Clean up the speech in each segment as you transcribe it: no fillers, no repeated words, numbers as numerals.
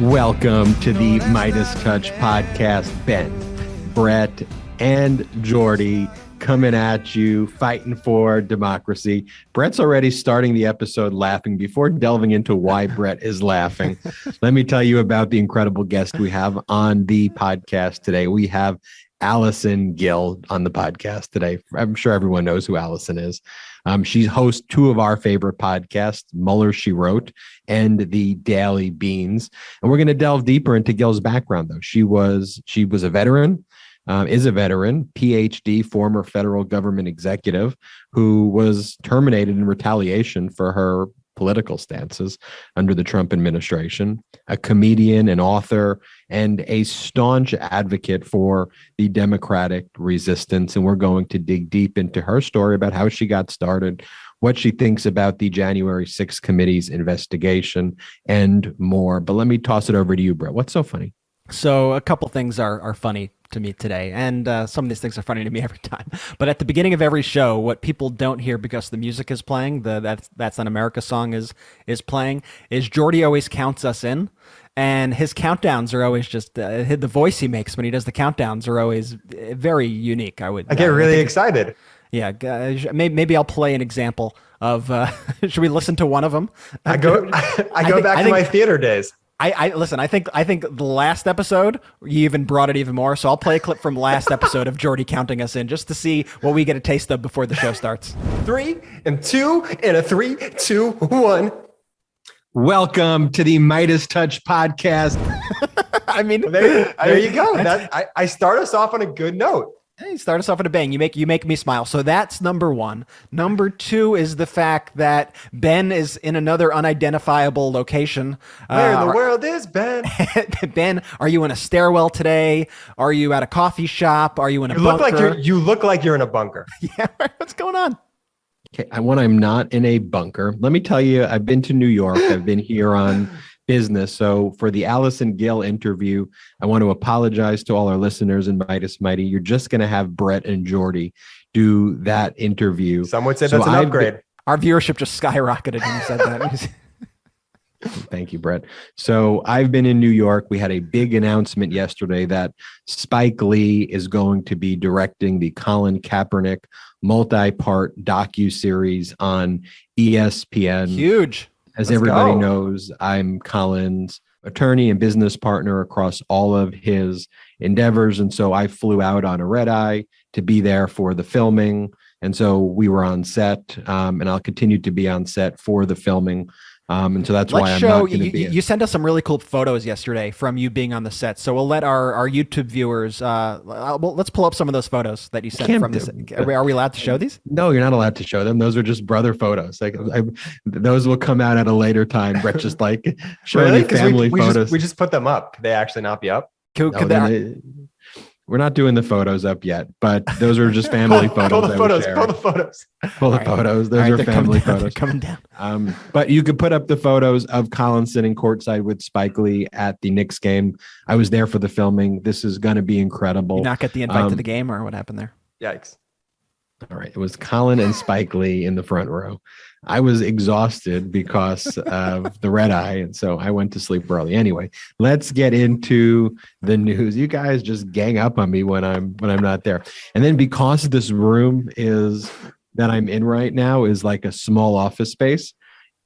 Welcome to the MeidasTouch Podcast. Ben, Brett, and Jordy coming at you, fighting for democracy. Brett's already starting the episode laughing. Before delving into why Brett is laughing, let me tell you about the incredible guest we have on the podcast today. We have Allison Gill on the podcast today. I'm sure everyone knows who Allison is. She hosts two of our favorite podcasts, Mueller, She Wrote, and The Daily Beans. And we're going to delve deeper into Gill's background, though. She was a veteran, is a veteran, PhD, former federal government executive who was terminated in retaliation for her political stances under the Trump administration, a comedian, an author, and a staunch advocate for the democratic resistance. And we're going to dig deep into her story about how she got started, what she thinks about the January 6th committee's investigation, and more. But let me toss it over to you, Brett. What's so funny? So a couple things are funny to me today, and some of these things are funny to me every time. But at the beginning of every show, what people don't hear because the music is playing, That's Not America song is playing, is Jordy always counts us in, and his countdowns are always just the voice he makes when he does the countdowns are always very unique. I get really excited. Yeah, maybe I'll play an example of. Should we listen to one of them? I go back to my theater days. Listen, I think the last episode, you even brought it even more. So I'll play a clip from last episode of Jordy counting us in just to see what we get a taste of before the show starts. 3 and 2 and a 3, 2, 1. Welcome to the MeidasTouch Podcast. I mean, there you go. I start us off on a good note. Hey, start us off at a bang. You make me smile. So that's number one. Number two is the fact that Ben is in another unidentifiable location. Where in the world is Ben? Ben, are you in a stairwell today? Are you at a coffee shop? Are you in a bunker? You look like you're in a bunker. Yeah, what's going on? Okay, I'm not in a bunker. Let me tell you, I've been to New York. I've been here on business. So for the Allison Gill interview, I want to apologize to all our listeners in Midas Mighty. You're just going to have Brett and Jordy do that interview. Some would say that's an upgrade. Our viewership just skyrocketed when you said that. Thank you, Brett. So I've been in New York. We had a big announcement yesterday that Spike Lee is going to be directing the Colin Kaepernick multi-part docuseries on ESPN. Huge. As everybody knows, I'm Colin's attorney and business partner across all of his endeavors. And so I flew out on a red eye to be there for the filming. And so we were on set, and I'll continue to be on set for the filming. And so that's why I'm not going to be. You sent us some really cool photos yesterday from you being on the set. So we'll let our YouTube viewers, let's pull up some of those photos that you sent from this. Are we allowed to show these? No, you're not allowed to show them. Those are just brother photos. Those will come out at a later time. Brett just showing family photos. We just put them up. Could they actually not be up? We're not doing the photos up yet, but those are just family photos. Pull the photos. Pull the photos. Those are family photos. Coming down. But you could put up the photos of Colin sitting courtside with Spike Lee at the Knicks game. I was there for the filming. This is going to be incredible. You not get the invite to the game, or what happened there? Yikes. All right. It was Colin and Spike Lee in the front row. I was exhausted because of the red eye, and so I went to sleep early. Anyway, let's get into the news. You guys just gang up on me when I'm not there. And then because this room that I'm in right now is like a small office space,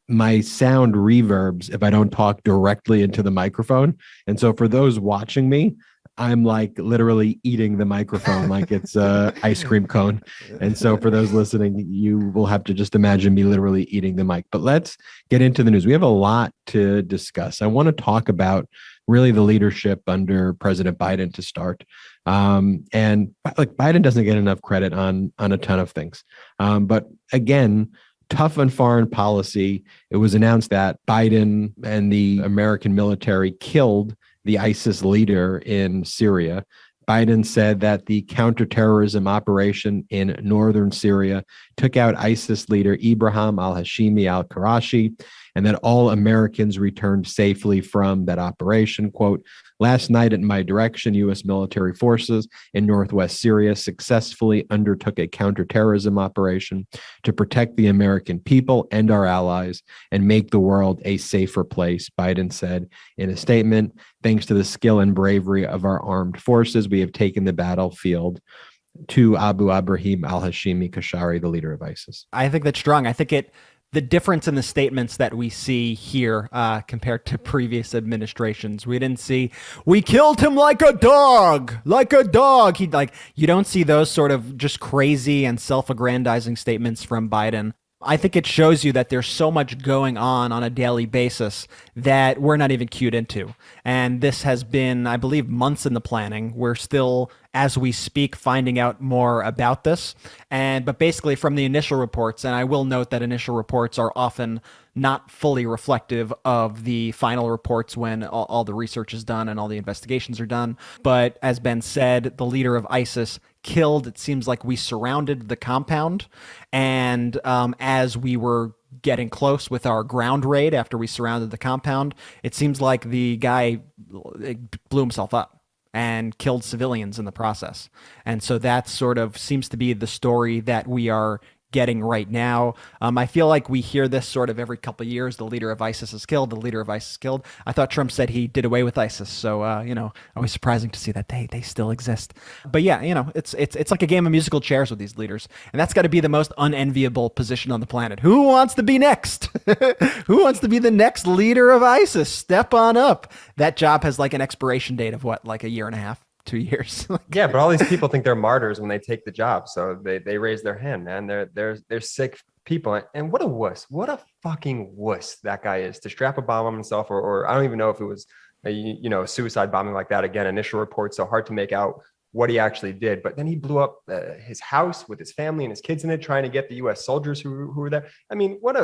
my sound reverbs if I don't talk directly into the microphone. And so for those watching me, I'm like literally eating the microphone like it's a ice cream cone. And so for those listening, you will have to just imagine me literally eating the mic. But let's get into the news. We have a lot to discuss. I want to talk about really the leadership under President Biden to start. And like Biden doesn't get enough credit on a ton of things. But again, tough on foreign policy. It was announced that Biden and the American military killed the ISIS leader in Syria. Biden said that the counterterrorism operation in northern Syria took out ISIS leader Ibrahim al-Hashimi al-Qurashi and that all Americans returned safely from that operation. Quote, last night at my direction, U.S. military forces in northwest Syria successfully undertook a counterterrorism operation to protect the American people and our allies and make the world a safer place, Biden said in a statement. Thanks to the skill and bravery of our armed forces, we have taken the battlefield to Abu Ibrahim al-Hashimi Kashari, the leader of ISIS. I think that's strong. I think the difference in the statements that we see here compared to previous administrations, we didn't see, we killed him like a dog. You don't see those sort of just crazy and self-aggrandizing statements from Biden. I think it shows you that there's so much going on a daily basis that we're not even cued into. And this has been, I believe, months in the planning. We're still, as we speak, finding out more about this. But basically from the initial reports, and I will note that initial reports are often not fully reflective of the final reports when all the research is done and all the investigations are done. But as Ben said, the leader of ISIS killed, it seems like we surrounded the compound. And as we were getting close with our ground raid after we surrounded the compound, it seems like the guy blew himself up and killed civilians in the process. And so that sort of seems to be the story that we are getting right now. I feel like we hear this sort of every couple of years. The leader of ISIS is killed. The leader of ISIS is killed. I thought Trump said he did away with ISIS. So, always surprising to see that they still exist. But yeah, it's like a game of musical chairs with these leaders. And that's got to be the most unenviable position on the planet. Who wants to be next? Who wants to be the next leader of ISIS? Step on up. That job has like an expiration date of what, like a year and a half? 2 years. Yeah, but all these people think they're martyrs when they take the job, so they raise their hand, man. They're sick people, and what a wuss, what a fucking wuss that guy is to strap a bomb on himself, or I don't even know if it was a suicide bombing like that. Again, initial reports so hard to make out what he actually did, but then he blew up his house with his family and his kids in it, trying to get the U.S. soldiers who were there. I mean, what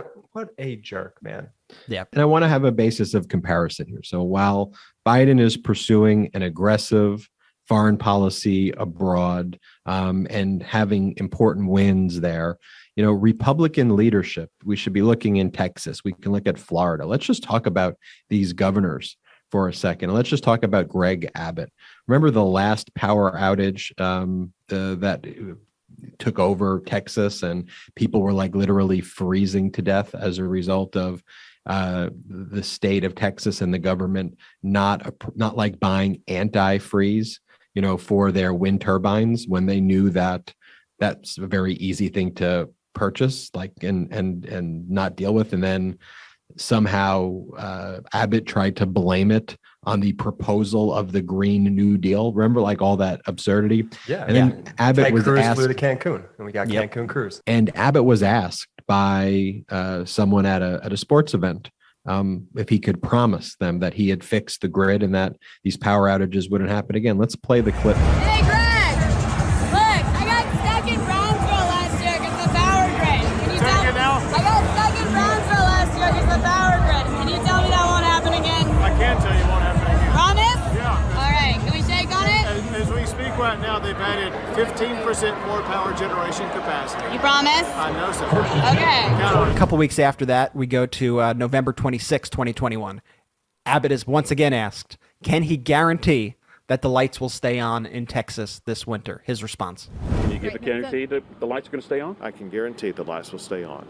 a jerk, man. Yeah, and I want to have a basis of comparison here. So while Biden is pursuing an aggressive foreign policy abroad, and having important wins there, Republican leadership, we should be looking in Texas. We can look at Florida. Let's just talk about these governors for a second. Let's just talk about Greg Abbott. Remember the last power outage that took over Texas, and people were like literally freezing to death as a result of the state of Texas and the government not like buying anti-freeze for their wind turbines when they knew that that's a very easy thing to purchase, and not deal with. And then somehow Abbott tried to blame it on the proposal of the Green New Deal. Remember, like all that absurdity? Yeah. And then Abbott was asked, flew to Cancun, and we got Cancun Cruise. And Abbott was asked by someone at a sports event if he could promise them that he had fixed the grid and that these power outages wouldn't happen again. Let's play the clip. Hey, Greg! Look, I got stuck in Brownsville last year because of the power grid. Can you tell me now? I got stuck in Brownsville last year because of the power grid. Can you tell me that won't happen again? I can tell you it won't happen again. Promise? Yeah. All right, can we shake on it? As we speak right now, they've added 15% more power generation capacity. You promise? I know so. Okay. Count on a it. couple weeks after that, we go to November 26, 2021. Abbott is once again asked, can he guarantee that the lights will stay on in Texas this winter? His response: Can you give a guarantee that the lights are going to stay on? I can guarantee the lights will stay on.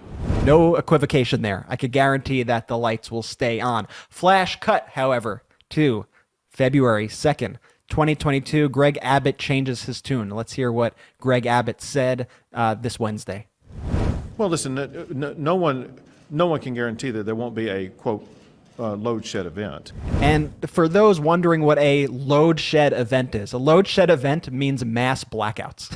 no equivocation there. I could guarantee that the lights will stay on. Flash cut, however, to February 2nd, 2022. Greg Abbott changes his tune. Let's hear what Greg Abbott said this Wednesday. Well, listen, no one can guarantee that there won't be a, quote, load shed event. And for those wondering what a load shed event is, a load shed event means mass blackouts.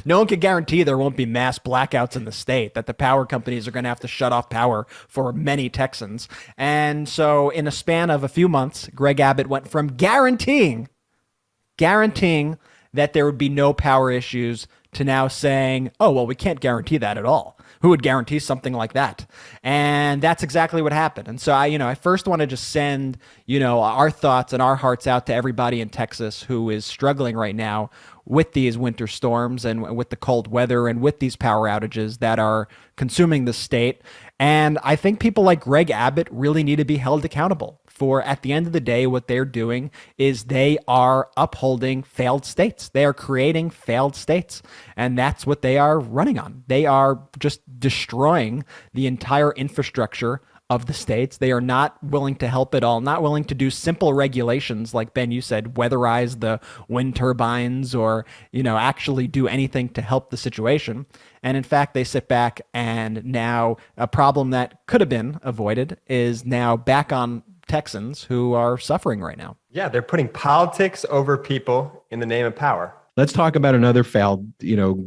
No one can guarantee there won't be mass blackouts in the state, that the power companies are going to have to shut off power for many Texans. And so in a span of a few months, Greg Abbott went from guaranteeing that there would be no power issues to now saying, oh, well, we can't guarantee that at all. Who would guarantee something like that? And that's exactly what happened. And so I first want to just send, our thoughts and our hearts out to everybody in Texas who is struggling right now with these winter storms and with the cold weather and with these power outages that are consuming the state. And I think people like Greg Abbott really need to be held accountable for, at the end of the day, what they're doing is they are upholding failed states. They are creating failed states. And that's what they are running on. They are just destroying the entire infrastructure of the states. They are not willing to help at all, not willing to do simple regulations like, Ben, you said, weatherize the wind turbines or, actually do anything to help the situation. And in fact, they sit back, and now a problem that could have been avoided is now back on Texans who are suffering right now. Yeah, they're putting politics over people in the name of power. Let's talk about another failed,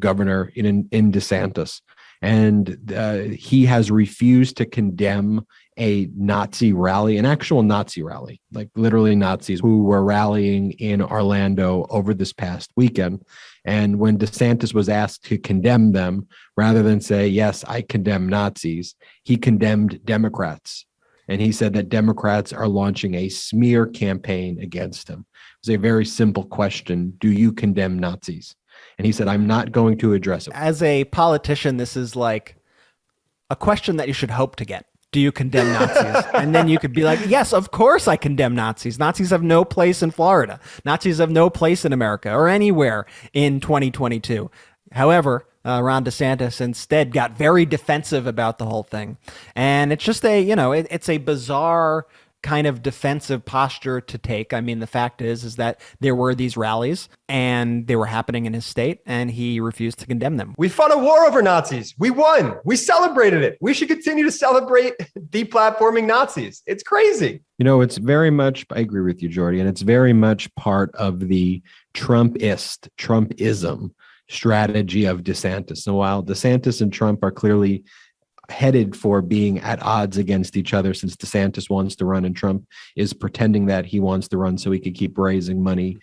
governor in DeSantis. And he has refused to condemn a Nazi rally, an actual Nazi rally, like literally Nazis who were rallying in Orlando over this past weekend. And when DeSantis was asked to condemn them, rather than say, yes, I condemn Nazis, he condemned Democrats. And he said that Democrats are launching a smear campaign against him. It was a very simple question. Do you condemn Nazis? And he said, I'm not going to address it. As a politician, this is like a question that you should hope to get. Do you condemn Nazis? And then you could be like, yes, of course I condemn Nazis. Nazis have no place in Florida. Nazis have no place in America or anywhere in 2022. However, Ron DeSantis instead got very defensive about the whole thing. And it's just it's a bizarre kind of defensive posture to take. I mean, the fact is that there were these rallies and they were happening in his state, and he refused to condemn them. We fought a war over Nazis. We won. We celebrated it. We should continue to celebrate deplatforming Nazis. It's crazy. It's very much, I agree with you, Jordy, and it's very much part of the Trumpism strategy of DeSantis. So while DeSantis and Trump are clearly headed for being at odds against each other, since DeSantis wants to run and Trump is pretending that he wants to run so he could keep raising money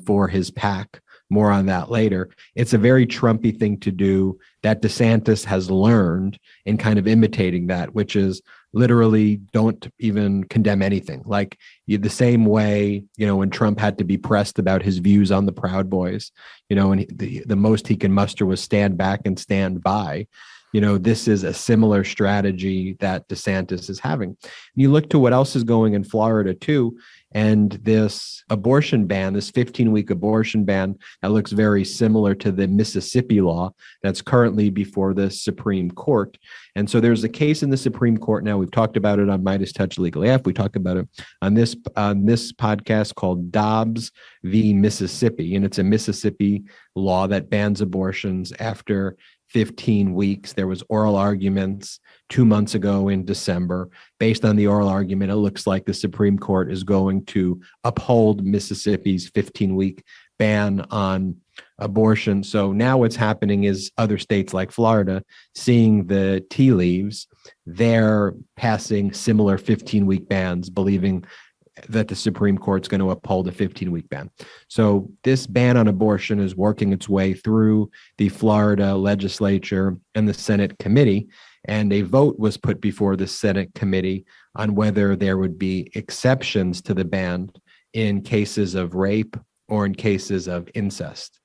for his PAC. More on that later. It's a very Trumpy thing to do that DeSantis has learned in kind of imitating that, which is literally don't even condemn anything. Like the same way, when Trump had to be pressed about his views on the Proud Boys, and the most he can muster was stand back and stand by. This is a similar strategy that DeSantis is having. You look to what else is going in Florida too, and this abortion ban, this 15-week abortion ban that looks very similar to the Mississippi law that's currently before the Supreme Court. And so there's a case in the Supreme Court now. We've talked about it on MeidasTouch Legal AF. We talked about it on this podcast called Dobbs v. Mississippi, and it's a Mississippi law that bans abortions after 15 weeks. There was oral arguments 2 months ago in December. Based on the oral argument, it looks like the Supreme Court is going to uphold Mississippi's 15-week ban on abortion. So now what's happening is other states like Florida, seeing the tea leaves, they're passing similar 15-week bans, believing that the Supreme Court's going to uphold a 15-week ban. So this ban on abortion is working its way through the Florida legislature and the Senate committee, and a vote was put before the Senate committee on whether there would be exceptions to the ban in cases of rape or in cases of incest.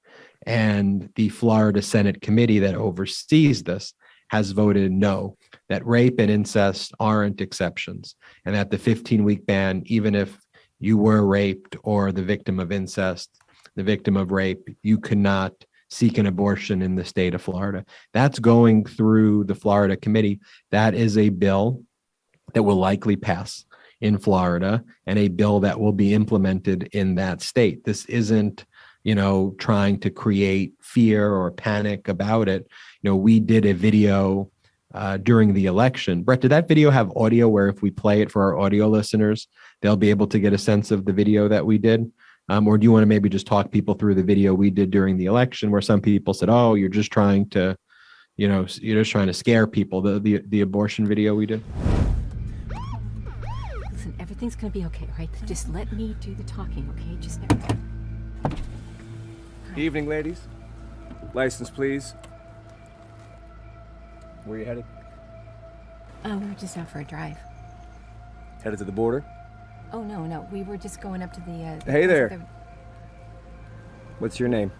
And the Florida Senate committee that oversees this has voted no, that rape and incest aren't exceptions, and that the 15-week ban, even if you were raped or the victim of incest, the victim of rape, you cannot seek an abortion in the state of Florida. That's going through the Florida committee. That is a bill that will likely pass in Florida and a bill that will be implemented in that state. This isn't, trying to create fear or panic about it. We did a video during the election. Brett, did that video have audio where if we play it for our audio listeners, they'll be able to get a sense of the video that we did? Or do you want to maybe just talk people through the video we did during the election where some people said, oh, you're just trying to, you're just trying to scare people, the abortion video we did? Listen, everything's going to be okay, right? Just let me do the talking, okay? Just... Evening, ladies. License, please. Where are you headed? We're just out for a drive. Headed to the border? Oh, no. We were just going up to the... Hey there. What's your name?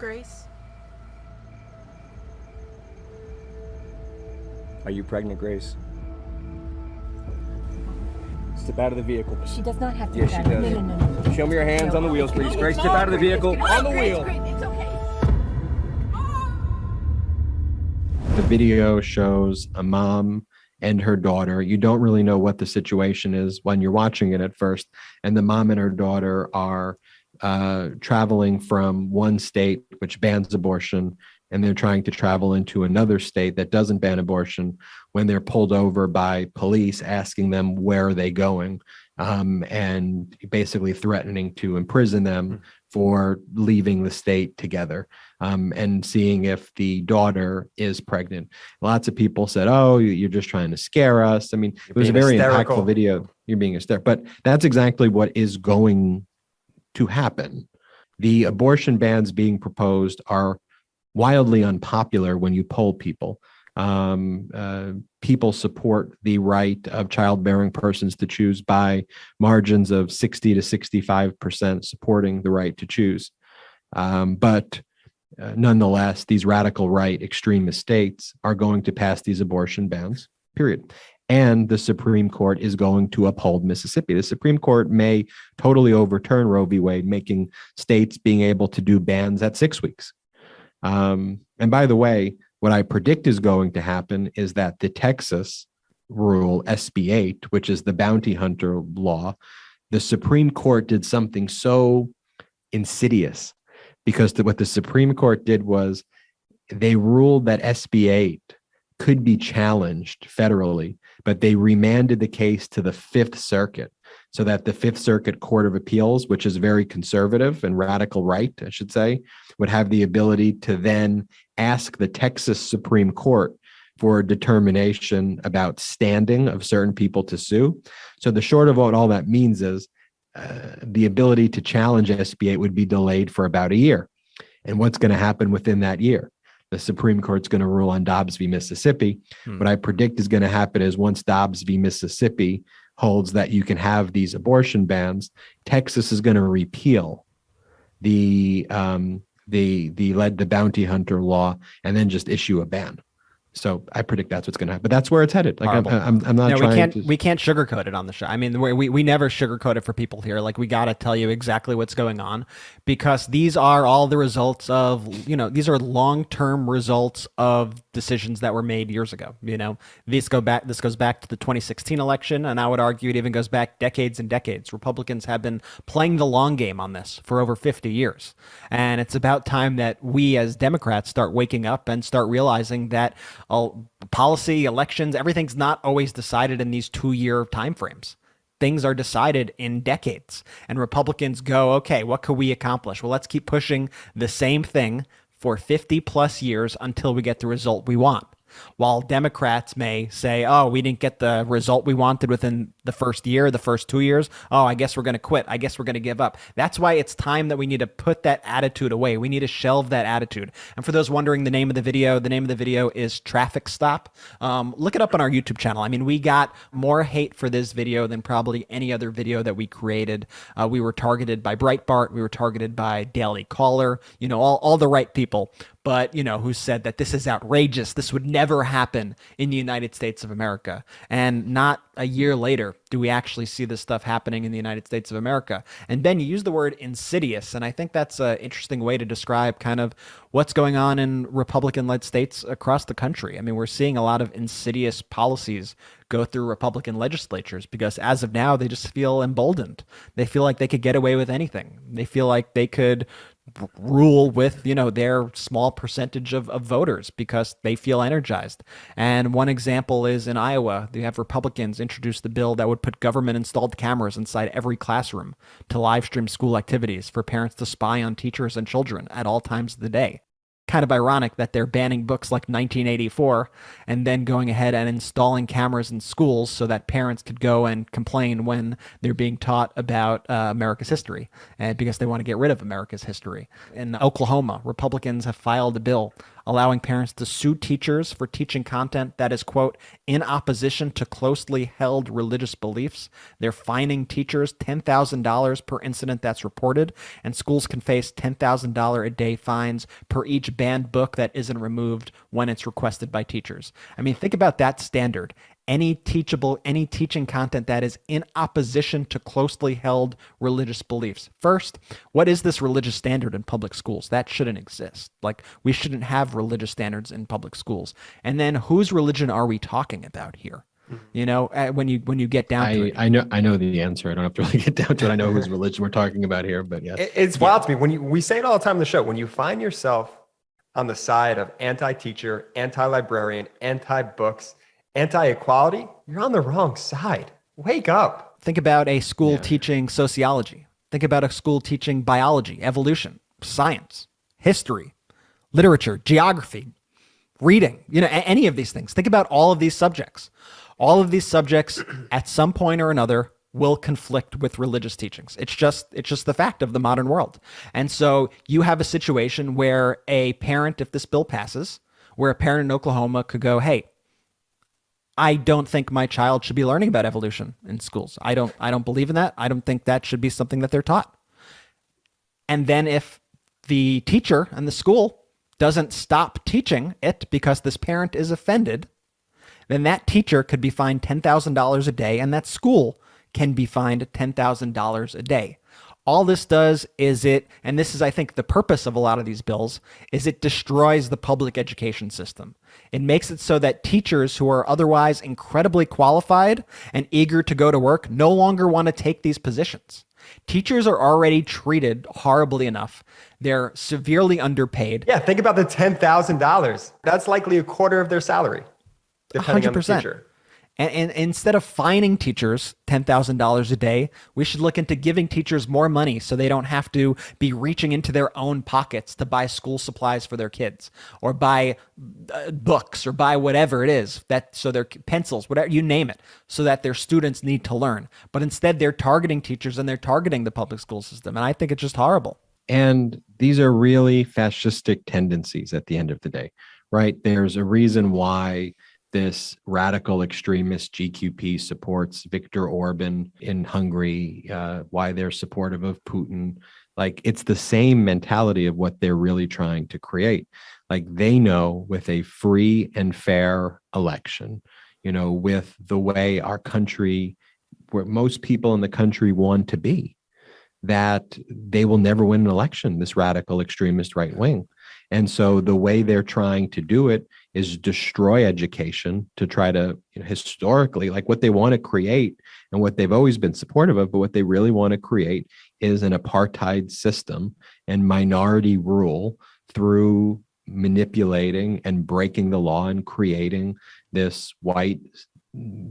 Grace? Are you pregnant, Grace? Step out of the vehicle. She does not have to. Yes, she does. No. Show me your hands No. on the wheels, please. Grace, step out of the vehicle. On the wheel. It's okay. The video shows a mom and her daughter. You don't really know what the situation is when you're watching it at first. And the mom and her daughter are traveling from one state which bans abortion, and they're trying to travel into another state that doesn't ban abortion when they're pulled over by police asking them where are they going, and basically threatening to imprison them for leaving the state together, and seeing if the daughter is pregnant. Lots of people said, oh, you're just trying to scare us. I mean, it was a very impactful video. You're being hysterical. But that's exactly what is going to happen. The abortion bans being proposed are wildly unpopular when you poll people. People support the right of childbearing persons to choose by margins of 60 to 65% supporting the right to choose. But nonetheless, these radical right extremist states are going to pass these abortion bans, period. And the Supreme Court is going to uphold Mississippi. The Supreme Court may totally overturn Roe v. Wade, making states being able to do bans at 6 weeks. And by the way, what I predict is going to happen is that the Texas rule, SB 8, which is the bounty hunter law, the Supreme Court did something so insidious, because what the Supreme Court did was they ruled that SB 8 could be challenged federally, but they remanded the case to the Fifth Circuit so that the Fifth Circuit Court of Appeals, which is very conservative and radical right, I should say, would have the ability to then ask the Texas Supreme Court for a determination about standing of certain people to sue. So the short of what all that means is the ability to challenge SB 8 would be delayed for about a year. And what's going to happen within that year? The Supreme Court's going to rule on Dobbs v. Mississippi. What I predict is going to happen is once Dobbs v. Mississippi holds that you can have these abortion bans, Texas is going to repeal the bounty hunter law and then just issue a ban. So I predict that's what's going to happen. But that's where it's headed. Like I'm not no, trying we can't sugarcoat it on the show. I mean, we never sugarcoat it for people here. Like, we got to tell you exactly what's going on, because these are all the results of, these are long-term results of decisions that were made years ago. This goes back to the 2016 election, and I would argue it even goes back decades and decades. Republicans have been playing the long game on this for over 50 years. And it's about time that we as Democrats start waking up and start realizing that policy, elections, everything's not always decided in these 2-year timeframes. Things are decided in decades. And Republicans go, okay, what could we accomplish? Well, let's keep pushing the same thing for 50 plus years until we get the result we want. While Democrats may say, oh, we didn't get the result we wanted within the first year, the first 2 years. Oh, I guess we're going to quit. I guess we're going to give up. That's why it's time that we need to put that attitude away. We need to shelve that attitude. And for those wondering the name of the video is Traffic Stop. Look it up on our YouTube channel. I mean, we got more hate for this video than probably any other video that we created. We were targeted by Breitbart. We were targeted by Daily Caller, all the right people. But, who said that this is outrageous. This would never happen in the United States of America. And not a year later do we actually see this stuff happening in the United States of America. And Ben, you use the word insidious, and I think that's an interesting way to describe kind of what's going on in Republican-led states across the country. I mean, we're seeing a lot of insidious policies go through Republican legislatures because as of now, they just feel emboldened. They feel like they could get away with anything. They feel like they could rule with, their small percentage of voters because they feel energized. And one example is in Iowa, they have Republicans introduce the bill that would put government-installed cameras inside every classroom to live stream school activities for parents to spy on teachers and children at all times of the day. Kind of ironic that they're banning books like 1984 and then going ahead and installing cameras in schools so that parents could go and complain when they're being taught about America's history, and because they want to get rid of America's history. In Oklahoma, Republicans have filed a bill allowing parents to sue teachers for teaching content that is, quote, in opposition to closely held religious beliefs. They're fining teachers $10,000 per incident that's reported, and schools can face $10,000 a day fines per each banned book that isn't removed when it's requested by teachers. I mean, think about that standard. Any teaching content that is in opposition to closely held religious beliefs. First, what is this religious standard in public schools? That shouldn't exist. Like, we shouldn't have religious standards in public schools. And then, whose religion are we talking about here? You know, when you get down to it. I know the answer. I don't have to really get down to it. I know whose religion we're talking about here, but yes. It's wild to me. We say it all the time on the show. When you find yourself on the side of anti-teacher, anti-librarian, anti-books, anti-equality, you're on the wrong side. Wake up. Think about a school teaching sociology. Think about a school teaching biology, evolution, science, history, literature, geography, reading, you know, any of these things. Think about all of these subjects. All of these subjects at some point or another will conflict with religious teachings. It's just the fact of the modern world. And so you have a situation where a parent, if this bill passes, where a parent in Oklahoma could go, hey, I don't think my child should be learning about evolution in schools. I don't believe in that. I don't think that should be something that they're taught. And then if the teacher and the school doesn't stop teaching it because this parent is offended, then that teacher could be fined $10,000 a day, and that school can be fined $10,000 a day. All this does is and this is, I think, the purpose of a lot of these bills, is it destroys the public education system. It makes it so that teachers who are otherwise incredibly qualified and eager to go to work no longer want to take these positions. Teachers are already treated horribly enough. They're severely underpaid. Yeah, think about the $10,000. That's likely a quarter of their salary, depending 100%. on the teacher. And instead of fining teachers $10,000 a day, we should look into giving teachers more money so they don't have to be reaching into their own pockets to buy school supplies for their kids, or buy books, or buy whatever it is, so their pencils, whatever, you name it, so that their students need to learn. But instead, they're targeting teachers and they're targeting the public school system. And I think it's just horrible. And these are really fascistic tendencies at the end of the day, right? There's a reason why this radical extremist GQP supports Viktor Orban in Hungary, why they're supportive of Putin. Like, it's the same mentality of what they're really trying to create. Like, they know with a free and fair election, you know, with the way our country, where most people in the country want to be, that they will never win an election, this radical extremist right wing. And so the way they're trying to do it is destroy education to try to, you know, historically, like what they want to create and what they've always been supportive of, but what they really want to create is an apartheid system and minority rule through manipulating and breaking the law and creating this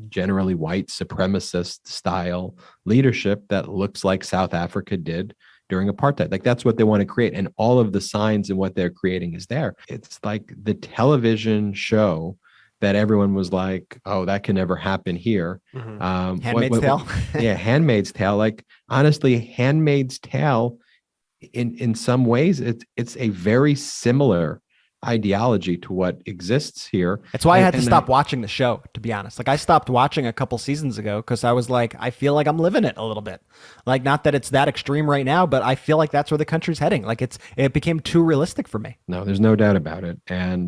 generally white supremacist style leadership that looks like South Africa did during apartheid. Like, that's what they want to create. And all of the signs and what they're creating is there. It's like the television show that everyone was like, oh, that can never happen here. Mm-hmm. Handmaid's Tale. Yeah, Handmaid's Tale. Like, honestly, Handmaid's Tale, in some ways, it's a very similar ideology to what exists here. That's why I had to stop watching the show, to be honest. Like, I stopped watching a couple seasons ago because I was like, I feel like I'm living it a little bit. Like, not that it's that extreme right now, but I feel like that's where the country's heading. Like, it became too realistic for me. No, there's no doubt about it.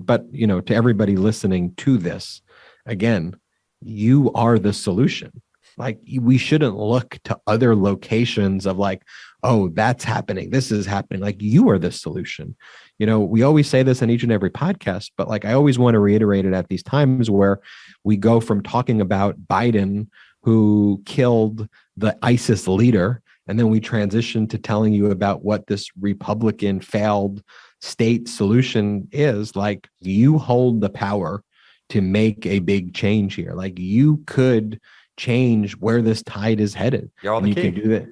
But you know, to everybody listening to this, again, you are the solution. Like, we shouldn't look to other locations of like, oh, that's happening, this is happening. Like, you are the solution. You know, we always say this in each and every podcast, but like, I always want to reiterate it at these times where we go from talking about Biden, who killed the ISIS leader, and then we transition to telling you about what this Republican failed state solution is. Like, you hold the power to make a big change here. Like, you could change where this tide is headed. You're all the you key. Can do that.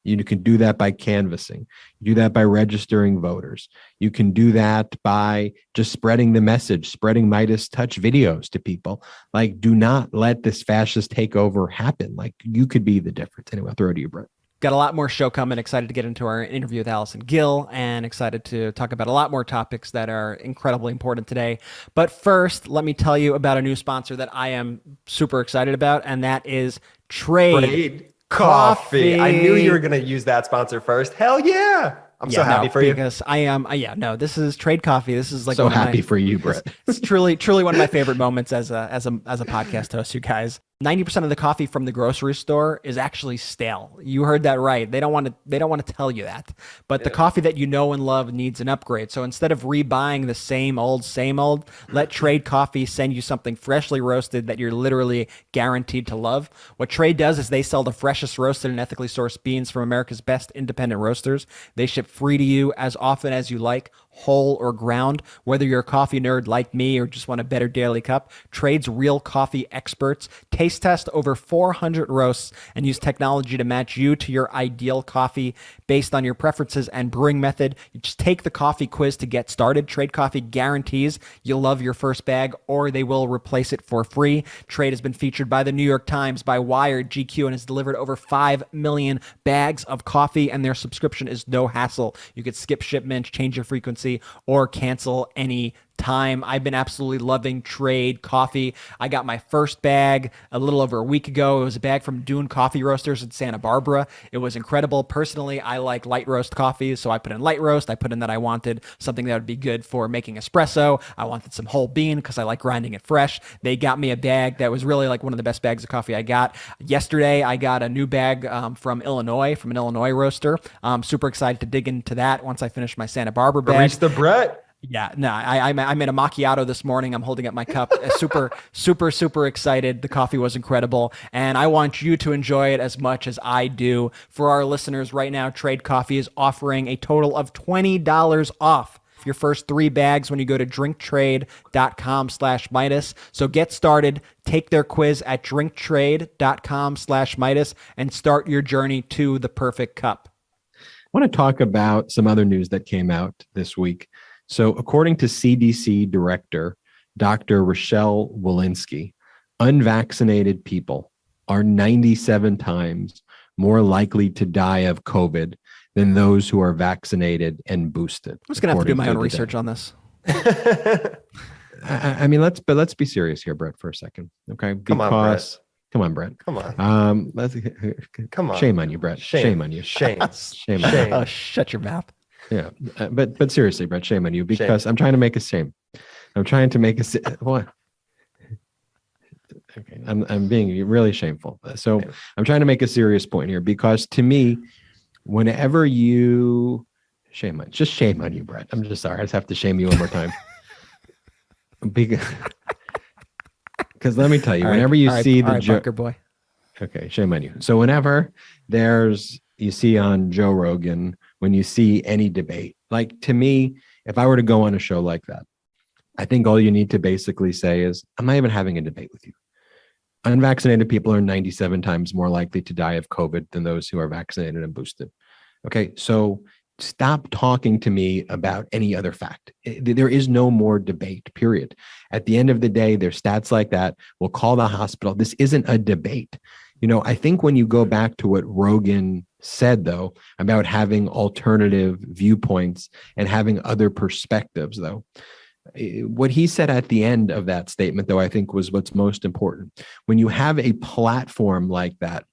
You can do that by canvassing. You do that by registering voters. You can do that by just spreading the message, spreading MeidasTouch videos to people. Like, do not let this fascist takeover happen. Like, you could be the difference. Anyway, I'll throw it to you, Brett. Got a lot more show coming. Excited to get into our interview with Allison Gill and excited to talk about a lot more topics that are incredibly important today. But first, let me tell you about a new sponsor that I am super excited about, and that is Trade Coffee. I knew you were going to use that sponsor first. Hell yeah. I'm so happy for you. Because I am. This is Trade Coffee. This is like so happy for you, Brett. It's truly one of my favorite moments as a podcast host, you guys. 90% of the coffee from the grocery store is actually stale. You heard that right. They don't want to tell you that. But the coffee that you know and love needs an upgrade. So instead of rebuying the same old, let Trade Coffee send you something freshly roasted that you're literally guaranteed to love. What Trade does is they sell the freshest roasted and ethically sourced beans from America's best independent roasters. They ship free to you as often as you like, whole or ground. Whether you're a coffee nerd like me or just want a better daily cup, Trade's real coffee experts taste test over 400 roasts and use technology to match you to your ideal coffee based on your preferences and brewing method. You just take the coffee quiz to get started. Trade Coffee guarantees you'll love your first bag or they will replace it for free. Trade has been featured by the New York Times, by Wired, GQ, and has delivered over 5 million bags of coffee, and their subscription is no hassle. You could skip shipments, change your frequency, or cancel any time. I've been absolutely loving Trade Coffee. I got my first bag a little over a week ago. It was a bag from Dune Coffee Roasters in Santa Barbara. It was incredible. Personally, I like light roast coffee, so I put in light roast. I put in that I wanted something that would be good for making espresso. I wanted some whole bean because I like grinding it fresh. They got me a bag that was really like one of the best bags of coffee I got. Yesterday, I got a new bag from an Illinois roaster. I'm super excited to dig into that once I finish my Santa Barbara bag. Barista Brett. Yeah, no, I made a macchiato this morning. I'm holding up my cup. Super excited. The coffee was incredible, and I want you to enjoy it as much as I do. For our listeners right now, Trade Coffee is offering a total of $20 off your first 3 bags when you go to drinktrade.com/Meidas. So get started, take their quiz at drinktrade.com/Meidas, and start your journey to the perfect cup. I want to talk about some other news that came out this week. So according to CDC Director Dr. Rochelle Walensky, unvaccinated people are 97 times more likely to die of COVID than those who are vaccinated and boosted. I'm just going to have to do my own research on this. I mean, let's be serious here, Brett, for a second. Okay. Come on, Brett. Come on. Shame on you, Brett. Shame on you. Shame. Oh, shut your mouth. Yeah, but seriously, Brett, shame on you, because I'm trying to make what? Okay, I'm being really shameful. So I'm trying to make a serious point here, because to me, whenever you shame on you, Brett. I'm just sorry. I just have to shame you one more time. Because let me tell you, whenever you see the Bunker boy. Okay, shame on you. So whenever you see on Joe Rogan, when you see any debate, like, to me, if I were to go on a show like that, I think all you need to basically say is, I'm not even having a debate with you. Unvaccinated people are 97 times more likely to die of COVID than those who are vaccinated and boosted. Okay, so stop talking to me about any other fact. There is no more debate, period. At the end of the day, there's stats like that. We'll call the hospital. This isn't a debate. I think when you go back to what Rogan said, though, about having alternative viewpoints and having other perspectives, though, what he said at the end of that statement, though, I think was what's most important. When you have a platform like that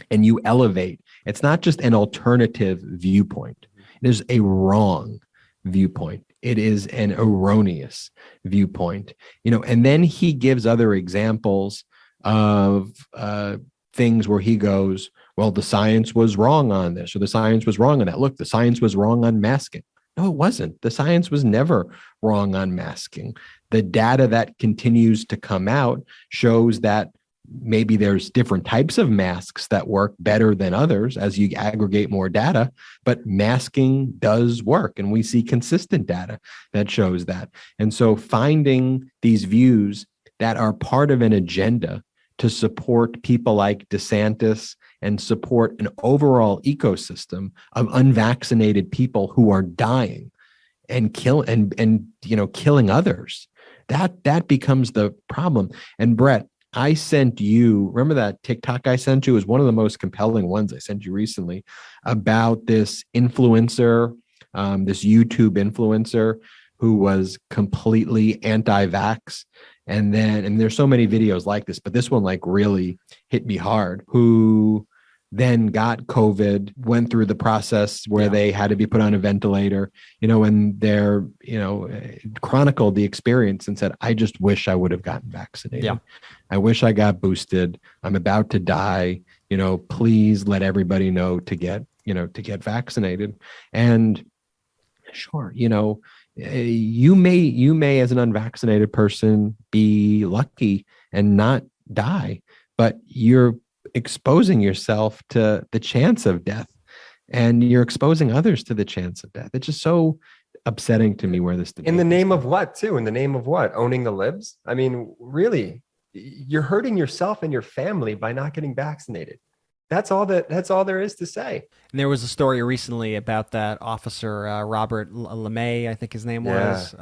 and you elevate, it's not just an alternative viewpoint. It is a wrong viewpoint. It is an erroneous viewpoint, and then he gives other examples of things where he goes, well, the science was wrong on this, or the science was wrong on that. Look, the science was wrong on masking. No, it wasn't. The science was never wrong on masking. The data that continues to come out shows that maybe there's different types of masks that work better than others as you aggregate more data, but masking does work. And we see consistent data that shows that. And so finding these views that are part of an agenda to support people like DeSantis and support an overall ecosystem of unvaccinated people who are dying and killing others, that becomes the problem. And Brett, I sent you, remember that TikTok I sent you? It was one of the most compelling ones I sent you recently about this influencer, this YouTube influencer who was completely anti-vax. And there's so many videos like this, but this one like really hit me hard, who then got COVID, went through the process where they had to be put on a ventilator, and they're, chronicled the experience and said, I just wish I would have gotten vaccinated. Yeah. I wish I got boosted. I'm about to die. Please let everybody know to get vaccinated. And sure, you may as an unvaccinated person be lucky and not die, but you're exposing yourself to the chance of death, and you're exposing others to the chance of death. It's just so upsetting to me where this debate in the name of what too? In the name of what? Owning the libs? I mean, really, you're hurting yourself and your family by not getting vaccinated. That's all there is to say. And there was a story recently about that officer, Robert LeMay, I think his name was,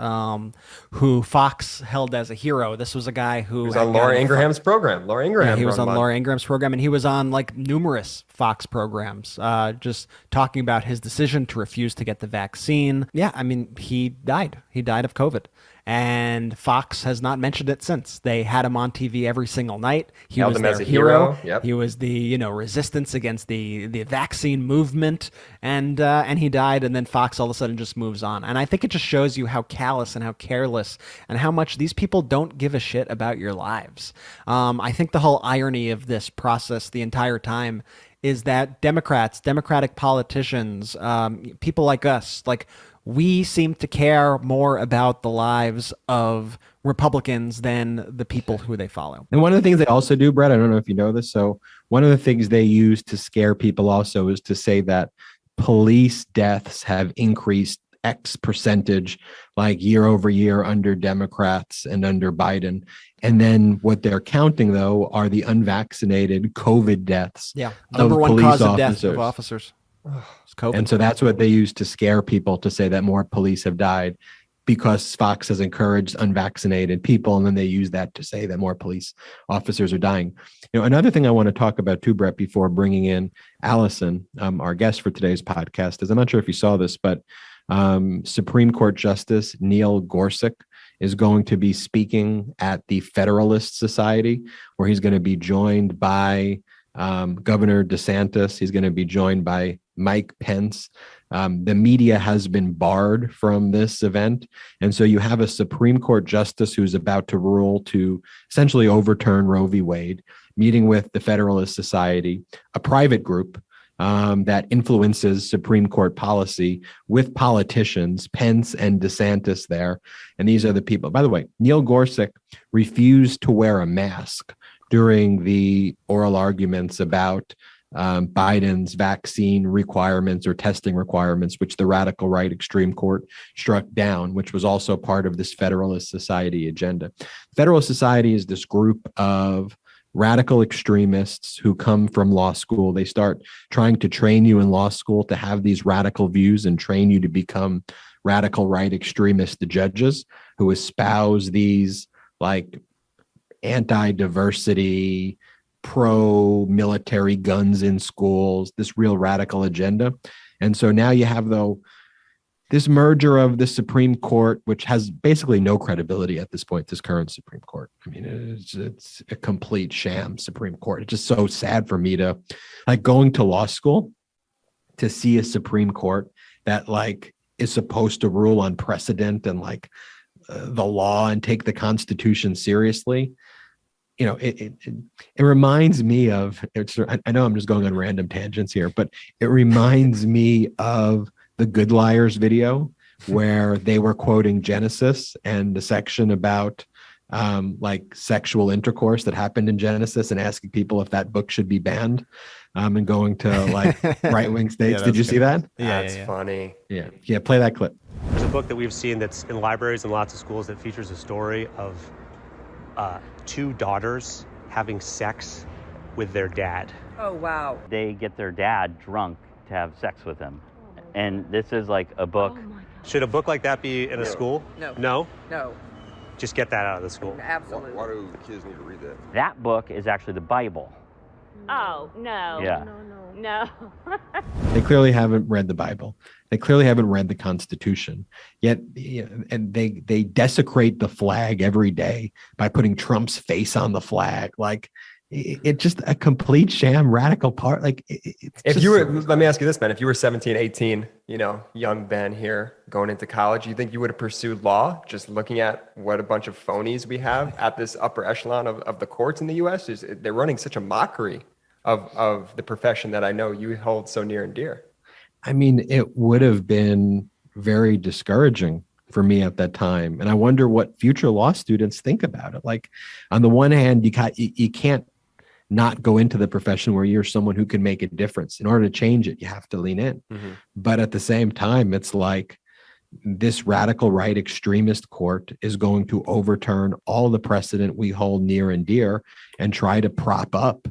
who Fox held as a hero. This was a guy who was on Laura Ingraham's program. Laura Ingraham. He was on Laura Ingraham's program, and he was on like numerous Fox programs, just talking about his decision to refuse to get the vaccine. Yeah, I mean, he died. He died of COVID. And Fox has not mentioned it since. They had him on TV every single night. He was their hero. Yep. He was the resistance against the vaccine movement, and he died. And then Fox all of a sudden just moves on. And I think it just shows you how callous and how careless and how much these people don't give a shit about your lives. I think the whole irony of this process the entire time is that Democratic politicians, people like us, like, we seem to care more about the lives of Republicans than the people who they follow. And one of the things they also do, Brett, I don't know if you know this. So one of the things they use to scare people also is to say that police deaths have increased X percentage, like year over year under Democrats and under Biden. And then what they're counting, though, are the unvaccinated COVID deaths. Yeah, number one cause of death of officers. COVID. And so that's what they use to scare people, to say that more police have died because Fox has encouraged unvaccinated people. And then they use that to say that more police officers are dying. Another thing I want to talk about too, Brett, before bringing in Allison, our guest for today's podcast, is I'm not sure if you saw this, but Supreme Court Justice Neil Gorsuch is going to be speaking at the Federalist Society, where he's going to be joined by Governor DeSantis. He's going to be joined by Mike Pence. The media has been barred from this event. And so you have a Supreme Court justice who's about to rule to essentially overturn Roe v. Wade, meeting with the Federalist Society, a private group that influences Supreme Court policy, with politicians, Pence and DeSantis there. And these are the people. By the way, Neil Gorsuch refused to wear a mask during the oral arguments about Biden's vaccine requirements or testing requirements, which the radical right extreme court struck down, which was also part of this Federalist Society agenda. Federalist Society is this group of radical extremists who come from law school. They start trying to train you in law school to have these radical views and train you to become radical right extremist judges who espouse these like anti-diversity, pro-military guns in schools, this real radical agenda. And so now you have, though, this merger of the Supreme Court, which has basically no credibility at this point, this current Supreme Court. I mean, it's a complete sham Supreme Court. It's just so sad for me to, like, going to law school to see a Supreme Court that, like, is supposed to rule on precedent and, like, the law and take the Constitution seriously. It reminds me of, I know I'm just going on random tangents here, but it reminds me of the Good Liars video where they were quoting Genesis and the section about like sexual intercourse that happened in Genesis and asking people if that book should be banned, and going to like right-wing states. Did you see that? That's funny. Yeah. Play that clip. There's a book that we've seen that's in libraries and lots of schools that features a story of two daughters having sex with their dad. Oh, wow. They get their dad drunk to have sex with him. And this is like a book. Should a book like that be in a school? No. No? No. just get that out of the school. Absolutely. Why do kids need to read that? That book is actually the Bible. Oh, no. Yeah. No. They clearly haven't read the Bible. They clearly haven't read the Constitution. Yet, and they desecrate the flag every day by putting Trump's face on the flag. Like, it's just a complete sham radical part. Like, if you were, let me ask you this, Ben, if you were 17, 18, young Ben here going into college, you think you would have pursued law just looking at what a bunch of phonies we have at this upper echelon of the courts in the US? They're running such a mockery of the profession that I know you hold so near and dear. I mean, it would have been very discouraging for me at that time. And I wonder what future law students think about it. Like, on the one hand, you can't not go into the profession where you're someone who can make a difference. In order to change it, you have to lean in. Mm-hmm. But at the same time, it's like this radical right extremist court is going to overturn all the precedent we hold near and dear and try to prop up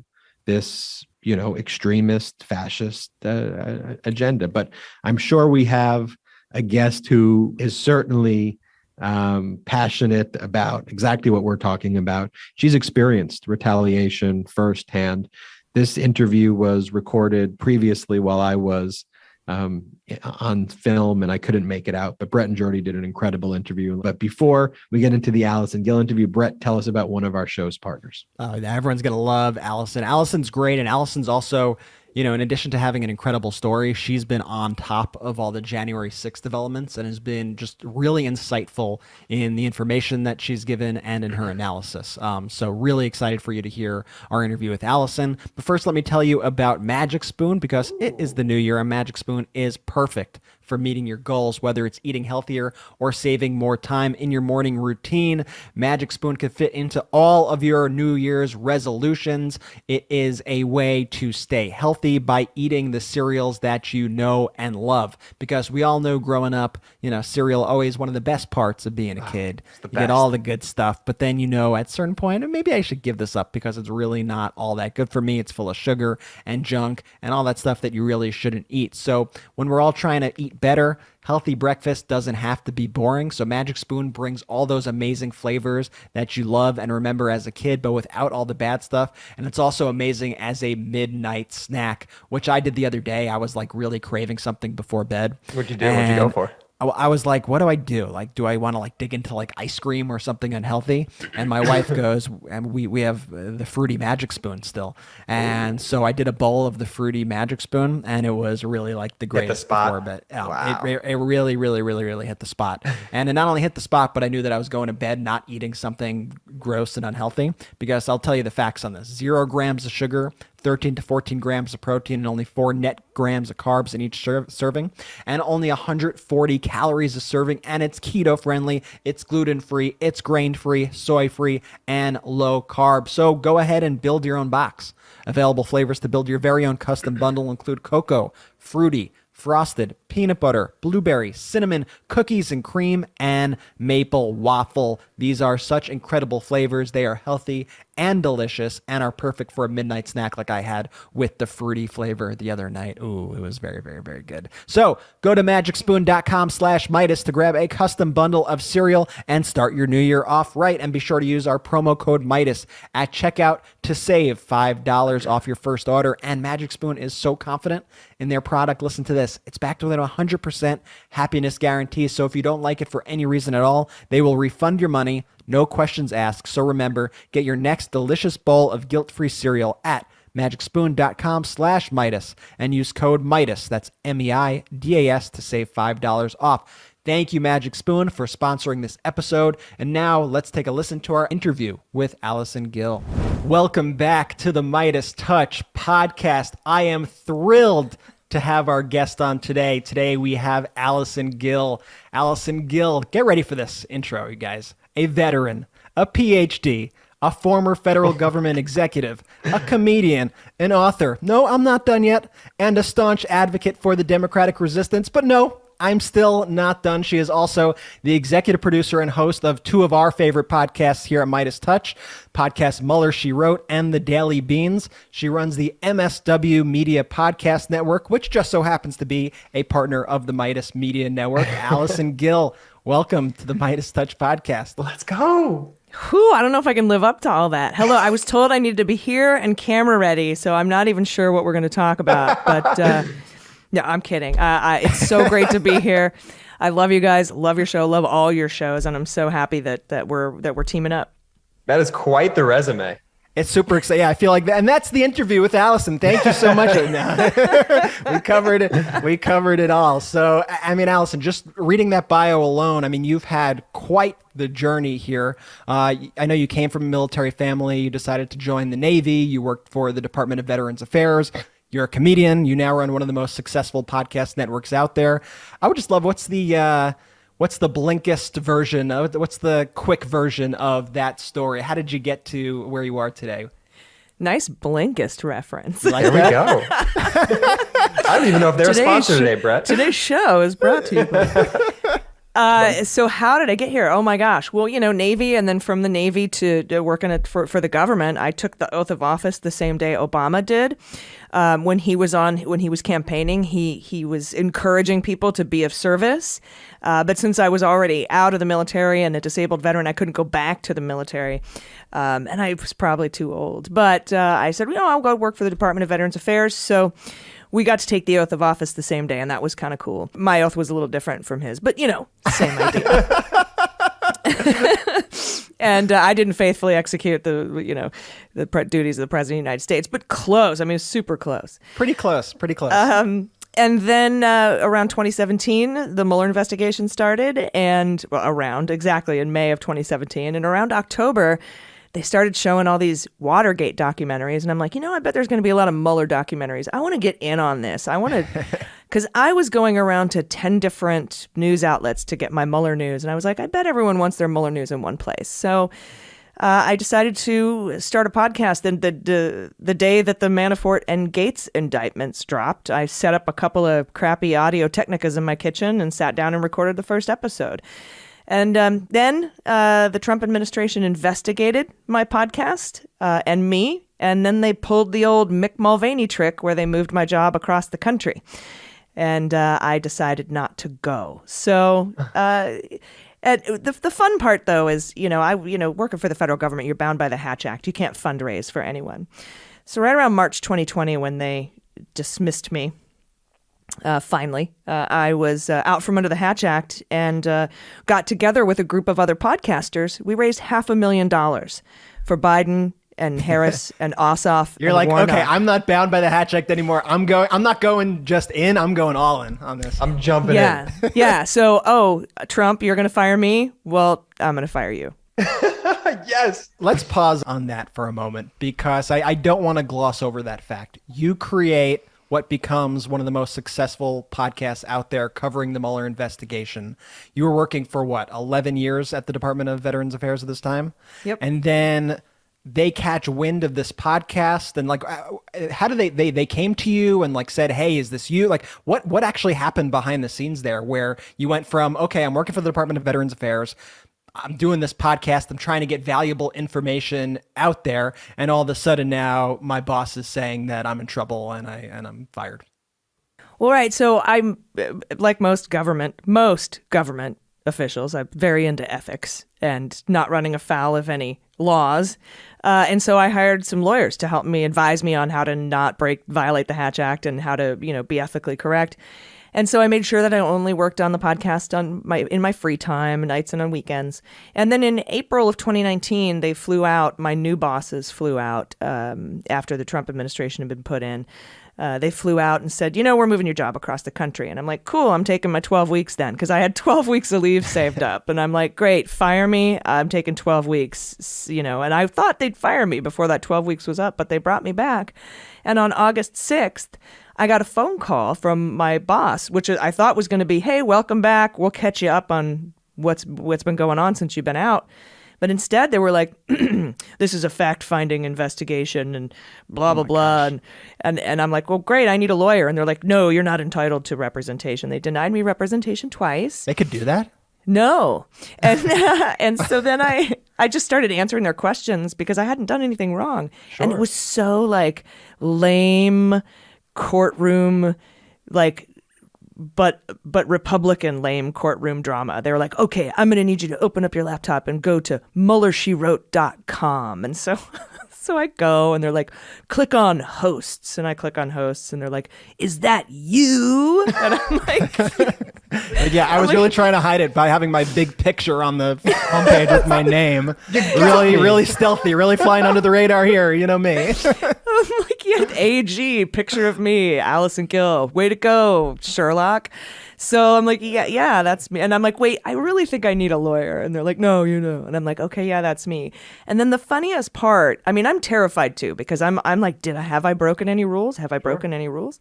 this, extremist fascist agenda. But I'm sure we have a guest who is certainly passionate about exactly what we're talking about. She's experienced retaliation firsthand. This interview was recorded previously while I was on film and I couldn't make it out, but Brett and Jordy did an incredible interview. But before we get into the Allison Gill interview, Brett, tell us about one of our show's partners. Everyone's going to love Allison. Allison's great. And Allison's also, in addition to having an incredible story, she's been on top of all the January 6th developments and has been just really insightful in the information that she's given and in her analysis. So really excited for you to hear our interview with Allison. But first, let me tell you about Magic Spoon, because it is the new year and Magic Spoon is perfect for meeting your goals, whether it's eating healthier or saving more time in your morning routine. Magic Spoon can fit into all of your New Year's resolutions. It is a way to stay healthy by eating the cereals that you know and love, because we all know growing up, cereal always one of the best parts of being a kid. You get all the good stuff, but then at a certain point, maybe I should give this up because it's really not all that good for me. It's full of sugar and junk and all that stuff that you really shouldn't eat. So when we're all trying to eat better, healthy breakfast doesn't have to be boring. So Magic Spoon brings all those amazing flavors that you love and remember as a kid, but without all the bad stuff. And it's also amazing as a midnight snack, which I did the other day. I was like really craving something before bed. What'd you do? What'd you go for? I was like, what do I do? Like, do I want to dig into ice cream or something unhealthy? And my wife goes, and we have the fruity Magic Spoon still. And so I did a bowl of the fruity Magic Spoon, and it was really the greatest. Hit the spot. Before, but Wow. it really, really, really, really hit the spot. And it not only hit the spot, but I knew that I was going to bed not eating something gross and unhealthy, because I'll tell you the facts on this. 0 grams of sugar, 13 to 14 grams of protein, and only 4 net grams of carbs in each serving, and only 140 calories a serving, and it's keto friendly, it's gluten free, it's grain free, soy free, and low carb. So go ahead and build your own box. Available flavors to build your very own custom bundle include cocoa, fruity, frosted, peanut butter, blueberry, cinnamon, cookies and cream, and maple waffle. These are such incredible flavors. They are healthy and delicious and are perfect for a midnight snack like I had with the fruity flavor the other night. Ooh, it was very, very, very good. So go to magicspoon.com/Meidas to grab a custom bundle of cereal and start your new year off right. And be sure to use our promo code Meidas at checkout to save $5 off your first order. And Magic Spoon is so confident in their product. Listen to this. It's backed with a 100% happiness guarantee. So if you don't like it for any reason at all, they will refund your money. No questions asked. So remember, get your next delicious bowl of guilt-free cereal at magicspoon.com/Meidas and use code Meidas. That's MEIDAS to save $5 off. Thank you, Magic Spoon, for sponsoring this episode. And now let's take a listen to our interview with Allison Gill. Welcome back to the MeidasTouch Podcast. I am thrilled to have our guest on today. Today we have Allison Gill. Allison Gill, get ready for this intro, you guys. A veteran, a PhD, a former federal government executive, a comedian, an author. No, I'm not done yet. And a staunch advocate for the democratic resistance. But no, I'm still not done. She is also the executive producer and host of 2 of our favorite podcasts here at MeidasTouch, podcast Mueller, She Wrote, and The Daily Beans. She runs the MSW Media Podcast Network, which just so happens to be a partner of the Meidas Media Network. Allison Gill, Welcome to the MeidasTouch Podcast. Let's go. Whew, I don't know if I can live up to all that. Hello, I was told I needed to be here and camera ready, so I'm not even sure what we're going to talk about. But no, I'm kidding. It's so great to be here. I love you guys, love your show, love all your shows, and I'm so happy that we're teaming up. That is quite the resume. It's super exciting. Yeah, I feel like that. And that's the interview with Allison. Thank you so much. We covered it. We covered it all. So, I mean, Allison, just reading that bio alone, I mean, you've had quite the journey here. I know you came from a military family. You decided to join the Navy. You worked for the Department of Veterans Affairs. You're a comedian. You now run one of the most successful podcast networks out there. I would just love, what's the Blinkist version of, what's the quick version of that story? How did you get to where you are today? Nice Blinkist reference. Like there we go. I don't even know if they're a sponsor today, Brett. Today's show is brought to you by... So how did I get here? Oh my gosh. Well, Navy, and then from the Navy to working for the government, I took the oath of office the same day Obama did. When he was campaigning, he was encouraging people to be of service. But since I was already out of the military and a disabled veteran, I couldn't go back to the military. And I was probably too old. But I said, I'll go work for the Department of Veterans Affairs. So we got to take the oath of office the same day, and that was kind of cool. My oath was a little different from his, but same idea. And I didn't faithfully execute the duties of the President of the United States, but close. I mean, super close. Pretty close. And then around 2017, the Mueller investigation started, and exactly in May of 2017, and around October, they started showing all these Watergate documentaries, and I'm like, I bet there's going to be a lot of Mueller documentaries. I want to get in on this. I want to, because I was going around to 10 different news outlets to get my Mueller news, and I was like, I bet everyone wants their Mueller news in one place. So I decided to start a podcast. And the day that the Manafort and Gates indictments dropped, I set up a couple of crappy Audio Technicas in my kitchen and sat down and recorded the first episode. And then the Trump administration investigated my podcast and me, and then they pulled the old Mick Mulvaney trick where they moved my job across the country. And I decided not to go. So the fun part, though, is, working for the federal government, you're bound by the Hatch Act. You can't fundraise for anyone. So right around March 2020, when they dismissed me, finally, I was out from under the Hatch Act and got together with a group of other podcasters. We raised $500,000 for Biden and Harris and Ossoff. You're and like, Warnock. okay, I'm not bound by the Hatch Act anymore. I'm not going just in. I'm going all in on this. I'm jumping in. Yeah. So, Trump, you're going to fire me? Well, I'm going to fire you. Yes. Let's pause on that for a moment, because I don't want to gloss over that fact. You create what becomes one of the most successful podcasts out there covering the Mueller investigation. You were working for 11 years at the Department of Veterans Affairs at this time? Yep. And then they catch wind of this podcast, and how do they came to you and said, hey, is this you? What actually happened behind the scenes there, where you went from, okay, I'm working for the Department of Veterans Affairs, I'm doing this podcast, I'm trying to get valuable information out there, and all of a sudden now my boss is saying that I'm in trouble and I'm fired. Well, right. So I'm like most government officials. I'm very into ethics and not running afoul of any laws. And so I hired some lawyers to help me, advise me on how to not violate the Hatch Act and how to, be ethically correct. And so I made sure that I only worked on the podcast in my free time, nights and on weekends. And then in April of 2019, my new bosses flew out after the Trump administration had been put in. They flew out and said, we're moving your job across the country. And I'm like, cool, I'm taking my 12 weeks then, because I had 12 weeks of leave saved up. And I'm like, great, fire me. I'm taking 12 weeks, and I thought they'd fire me before that 12 weeks was up, but they brought me back. And on August 6th, I got a phone call from my boss, which I thought was going to be, hey, welcome back. We'll catch you up on what's been going on since you've been out. But instead, they were like, this is a fact-finding investigation and blah, blah, blah. And I'm like, well, great, I need a lawyer. And they're like, no, you're not entitled to representation. They denied me representation twice. They could do that? No. And so then I just started answering their questions because I hadn't done anything wrong. Sure. And it was so lame courtroom, but Republican lame courtroom drama. They were like, okay, I'm going to need you to open up your laptop and go to MuellerSheWrote.com. And so I go and they're like, click on hosts. And I click on hosts and they're like, is that you? And I'm like, yeah, I was really trying to hide it by having my big picture on the homepage with my name. Really stealthy, really flying under the radar here. You know me. I'm like, yeah, AG, picture of me, Allison Gill. Way to go, Sherlock. So I'm like, yeah, that's me. And I'm like, wait, I really think I need a lawyer. And they're like, no, you know. And I'm like, okay, yeah, that's me. And then the funniest part, I mean, I'm terrified too, because I'm like, have I broken any rules? Have I broken any rules?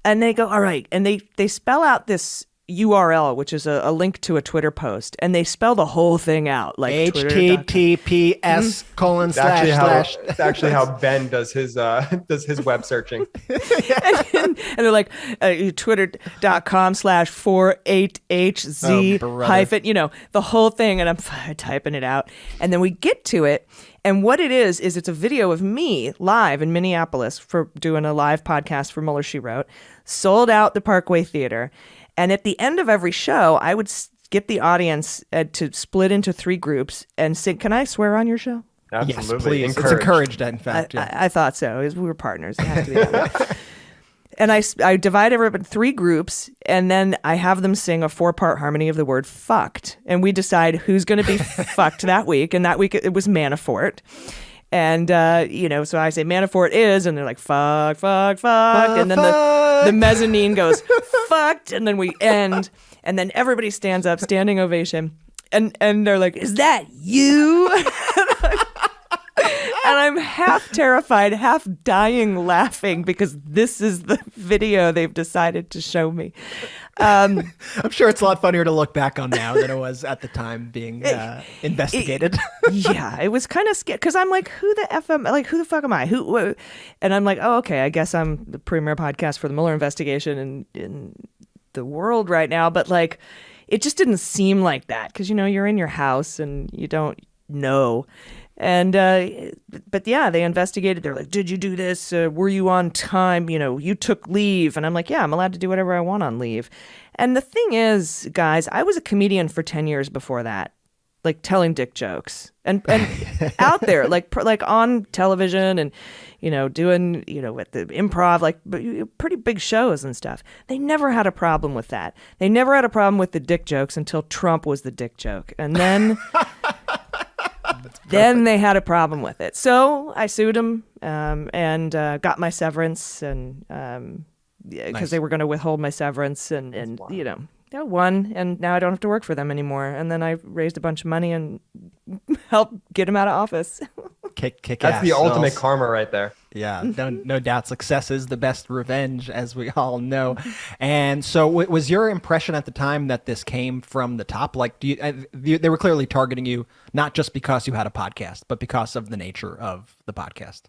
And they go, all right. And they spell out this URL, which is a link to a Twitter post, and they spell the whole thing out like HTTPS colon slash slash. It's actually how Ben does his web searching. and they're like twitter.com/48HZ hyphen, you know, the whole thing, and I'm typing it out, and then we get to it, and what it is it's a video of me live in Minneapolis for doing a live podcast for Mueller, She Wrote, sold out the Parkway Theater. And at the end of every show, I would get the audience to split into 3 groups and say, can I swear on your show? Absolutely. Yes, please. It's encouraged, in fact. I thought so. We were partners. It had to be that way. And I divide everybody into 3 groups, and then I have them sing a 4-part harmony of the word fucked. And we decide who's going to be fucked that week. And that week it was Manafort. And, so I say Manafort is, and they're like, fuck. And then the mezzanine goes, fucked. And then we end. And then everybody stands up, standing ovation. And they're like, is that you? And I'm half terrified, half dying laughing because this is the video they've decided to show me. I'm sure it's a lot funnier to look back on now than it was at the time being investigated. Yeah, it was kind of scary because I'm like, who the fuck am I? And I'm like, oh, okay, I guess I'm the premier podcast for the Mueller investigation in the world right now. But like, it just didn't seem like that because, you're in your house and you don't know. And, but yeah, they investigated. They're like, did you do this? Were you on time? You took leave. And I'm like, yeah, I'm allowed to do whatever I want on leave. And the thing is, guys, I was a comedian for 10 years before that, like telling dick jokes and out there, like on television and, doing, at the improv, like pretty big shows and stuff. They never had a problem with that. They never had a problem with the dick jokes until Trump was the dick joke. And then... Then they had a problem with it. So I sued them and got my severance and because they were going to withhold my severance and I won, and now I don't have to work for them anymore. And then I raised a bunch of money and helped get him out of office. Kick That's ass. the ultimate karma right there. Yeah, no doubt. Success is the best revenge, as we all know. And so, was your impression at the time that this came from the top? Like, they were clearly targeting you not just because you had a podcast, but because of the nature of the podcast.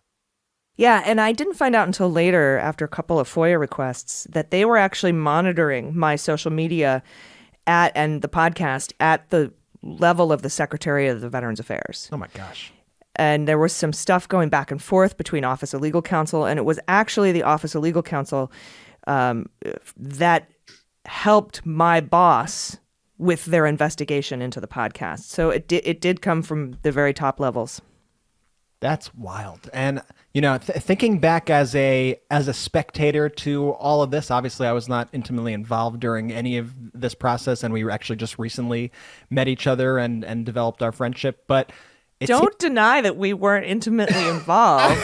Yeah, and I didn't find out until later, after a couple of FOIA requests, that they were actually monitoring my social media and the podcast at the level of the Secretary of the Veterans Affairs. Oh my gosh. And there was some stuff going back and forth between Office of Legal Counsel, and it was actually the Office of Legal Counsel that helped my boss with their investigation into the podcast. So it did come from the very top levels. That's wild. And thinking back as a spectator to all of this, obviously I was not intimately involved during any of this process, and we actually just recently met each other and developed our friendship. But don't deny that we weren't intimately involved.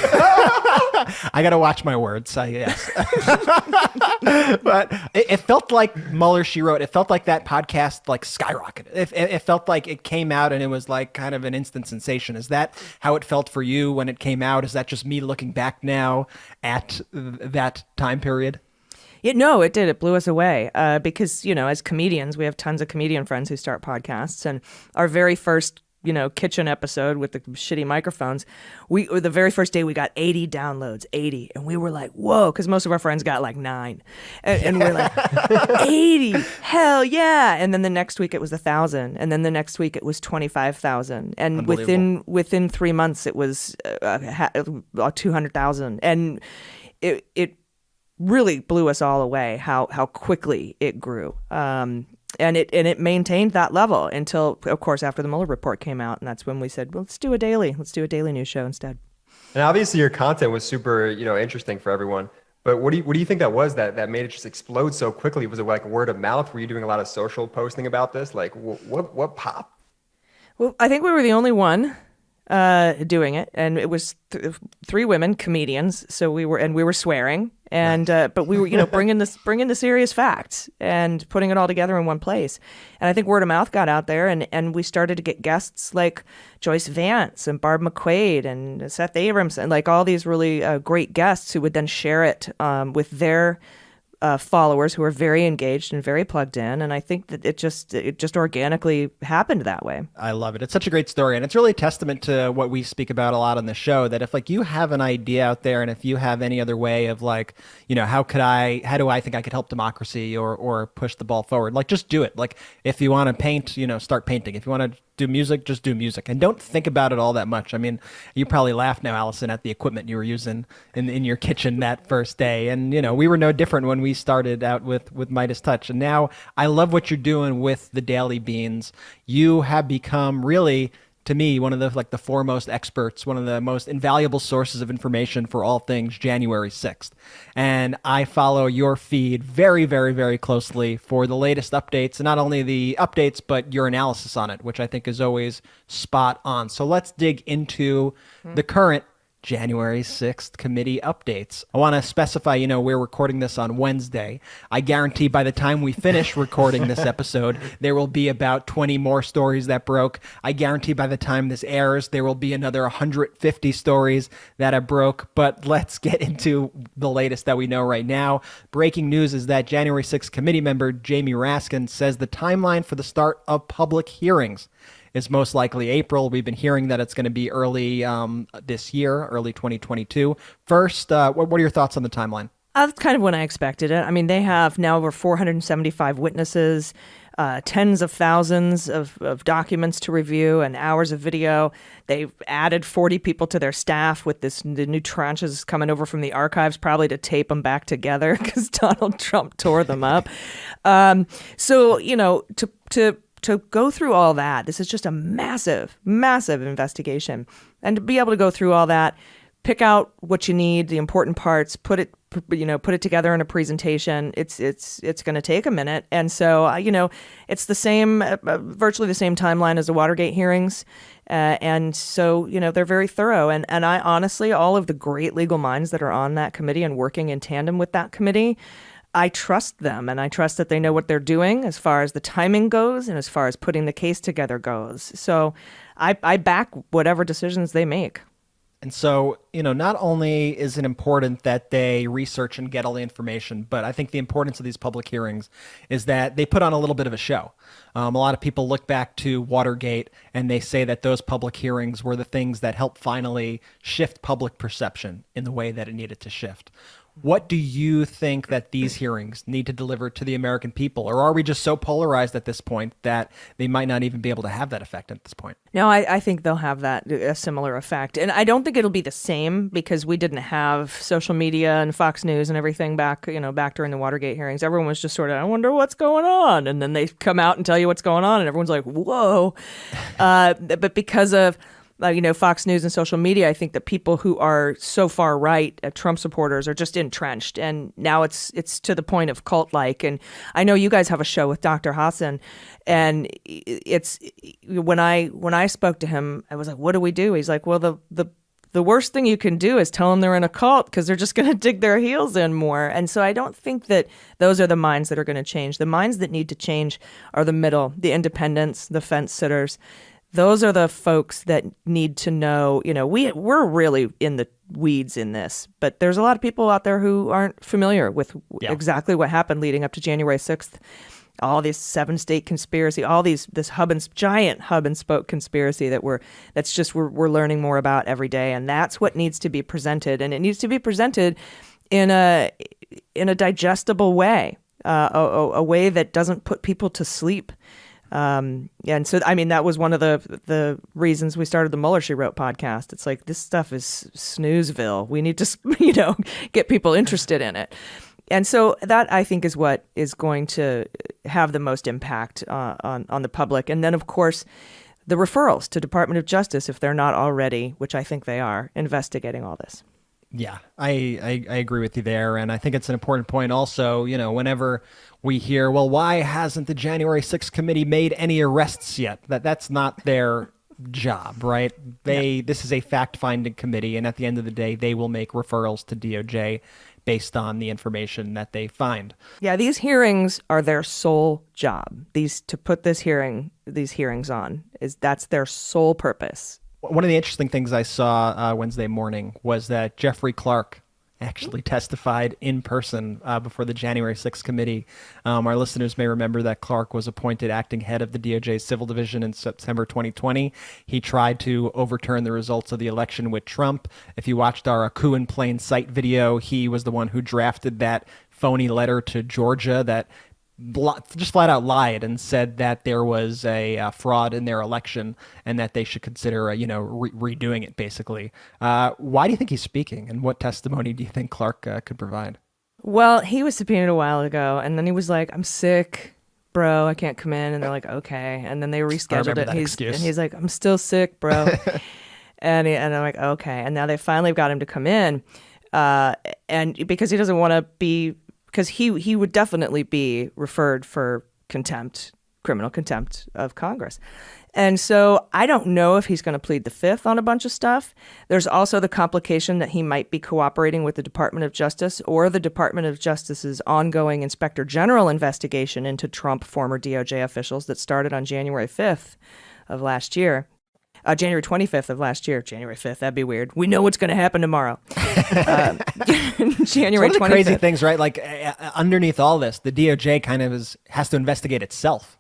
I got to watch my words. Yes. But it felt like Mueller, She Wrote. It felt like that podcast like skyrocketed. It felt like it came out and it was like kind of an instant sensation. Is that how it felt for you when it came out? Is that just me looking back now at that time period? No, it did. It blew us away because, as comedians, we have tons of comedian friends who start podcasts. And our very first kitchen episode with the shitty microphones, the very first day we got 80 downloads, 80. And we were like, whoa, because most of our friends got like 9. And we're like, 80, hell yeah. And then the next week it was 1,000. And then the next week it was 25,000. And within 3 months it was 200,000. And it really blew us all away how quickly it grew. And it maintained that level until, of course, after the Mueller report came out. And that's when we said, well, let's do a daily news show instead. And obviously your content was super, interesting for everyone. But what do you think that was that made it just explode so quickly? Was it like word of mouth? Were you doing a lot of social posting about this? Like what popped? Well, I think we were the only one doing it, and it was three women comedians. So we were swearing, and but we were bringing the serious facts and putting it all together in one place. And I think word of mouth got out there, and we started to get guests like Joyce Vance and Barb McQuaid and Seth Abrams, and like all these really great guests who would then share it with their followers who are very engaged and very plugged in. And I think that it just organically happened that way. I love it. It's such a great story. And it's really a testament to what we speak about a lot on the show, that if like you have an idea out there, and if you have any other way of like, how do I think I could help democracy or push the ball forward? Like, just do it. Like, if you want to paint, start painting. If you want to do music, just do music, and don't think about it all that much. I mean, you probably laugh now, Allison, at the equipment you were using in your kitchen that first day. And, we were no different when we started out with MeidasTouch. And now I love what you're doing with the Daily Beans. You have become really, to me, one of the foremost experts, one of the most invaluable sources of information for all things January 6th. And I follow your feed very, very, very closely for the latest updates, and not only the updates, but your analysis on it, which I think is always spot on. So let's dig into the current January 6th committee updates. I want to specify, we're recording this on Wednesday. I guarantee by the time we finish recording this episode, there will be about 20 more stories that broke. I guarantee by the time this airs, there will be another 150 stories that have broke. But let's get into the latest that we know right now. Breaking news is that January 6th committee member Jamie Raskin says the timeline for the start of public hearings is most likely April. We've been hearing that it's going to be early this year, early 2022. First, what are your thoughts on the timeline? That's kind of when I expected it. I mean, they have now over 475 witnesses, tens of thousands of documents to review and hours of video. They've added 40 people to their staff with the new tranches coming over from the archives, probably to tape them back together because Donald Trump tore them up. To go through all that, this is just a massive, massive investigation. And to be able to go through all that, pick out what you need, the important parts, put it together in a presentation. It's going to take a minute. And so, it's the same, virtually the same timeline as the Watergate hearings. And so, they're very thorough. And I honestly, all of the great legal minds that are on that committee and working in tandem with that committee, I trust them, and I trust that they know what they're doing as far as the timing goes and as far as putting the case together goes. So I back whatever decisions they make. And so, not only is it important that they research and get all the information, but I think the importance of these public hearings is that they put on a little bit of a show. A lot of people look back to Watergate and they say that those public hearings were the things that helped finally shift public perception in the way that it needed to shift. What do you think that these hearings need to deliver to the American people? Or are we just so polarized at this point that they might not even be able to have that effect at this point? No, I think they'll have a similar effect. And I don't think it'll be the same because we didn't have social media and Fox News and everything back during the Watergate hearings. Everyone was just sort of, I wonder what's going on. And then they come out and tell you what's going on and everyone's like, whoa. But because of Fox News and social media, I think that people who are so far right, Trump supporters, are just entrenched, and now it's to the point of cult-like. And I know you guys have a show with Dr. Hassan, and it's when I spoke to him, I was like, "What do we do?" He's like, "Well, the worst thing you can do is tell them they're in a cult because they're just going to dig their heels in more." And so I don't think that those are the minds that are going to change. The minds that need to change are the middle, the independents, the fence sitters. Those are the folks that need to know, we're really in the weeds in this, but there's a lot of people out there who aren't familiar with exactly what happened leading up to January 6th. All this 7-state conspiracy, this giant hub and spoke conspiracy that we're learning more about every day. And that's what needs to be presented. And it needs to be presented in a digestible way, a way that doesn't put people to sleep. And so, I mean, that was one of the reasons we started the Mueller, She Wrote podcast. It's like, this stuff is snoozeville. We need to, get people interested in it. And so that, I think, is what is going to have the most impact on the public. And then, of course, the referrals to Department of Justice, if they're not already, which I think they are, investigating all this. Yeah, I agree with you there. And I think it's an important point also, whenever we hear, well, why hasn't the January 6th committee made any arrests yet? That's not their job, right? This is a fact-finding committee, and at the end of the day, they will make referrals to DOJ based on the information that they find. Yeah, these hearings are their sole job. To put these hearings on, that's their sole purpose. One of the interesting things I saw Wednesday morning was that Jeffrey Clark actually testified in person before the January 6th committee. Our listeners may remember that Clark was appointed acting head of the DOJ Civil Division in September 2020. He tried to overturn the results of the election with Trump. If you watched our coup in plain sight video, he was the one who drafted that phony letter to Georgia that just flat out lied and said that there was a fraud in their election and that they should consider, redoing it, basically. Why do you think he's speaking, and what testimony do you think Clark could provide? Well, he was subpoenaed a while ago, and then he was like, I'm sick, bro, I can't come in. And they're like, okay. And then they rescheduled it. And he's like, I'm still sick, bro. and I'm like, okay. And now they finally got him to come in. And because he doesn't want to be, because he would definitely be referred for criminal contempt of Congress. And so I don't know if he's going to plead the fifth on a bunch of stuff. There's also the complication that he might be cooperating with the Department of Justice or the Department of Justice's ongoing Inspector General investigation into Trump former DOJ officials that started on January 5th of last year. January 25th of last year. January 5th, that'd be weird. We know what's going to happen tomorrow. January 25th. One of the crazy things, right? Like underneath all this, the DOJ kind of has to investigate itself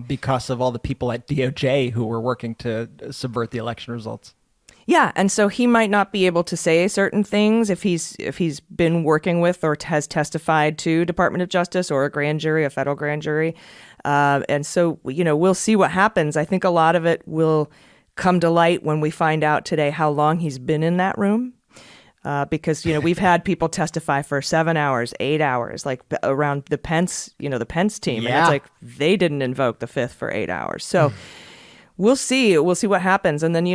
because of all the people at DOJ who were working to subvert the election results. Yeah, and so he might not be able to say certain things if he's been working with or has testified to Department of Justice or a grand jury, a federal grand jury. And so, we'll see what happens. I think a lot of it will come to light when we find out today how long he's been in that room. Because, we've had people testify for 7 hours, 8 hours, like around the Pence, the Pence team. Yeah. And it's like they didn't invoke the fifth for 8 hours. So we'll see. We'll see what happens. And then,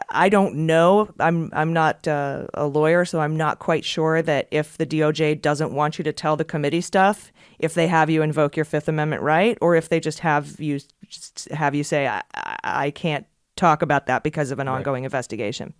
I don't know. I'm not a lawyer, so I'm not quite sure that if the DOJ doesn't want you to tell the committee stuff, if they have you invoke your Fifth Amendment right, or if they just have you say, I can't talk about that because of an ongoing investigation.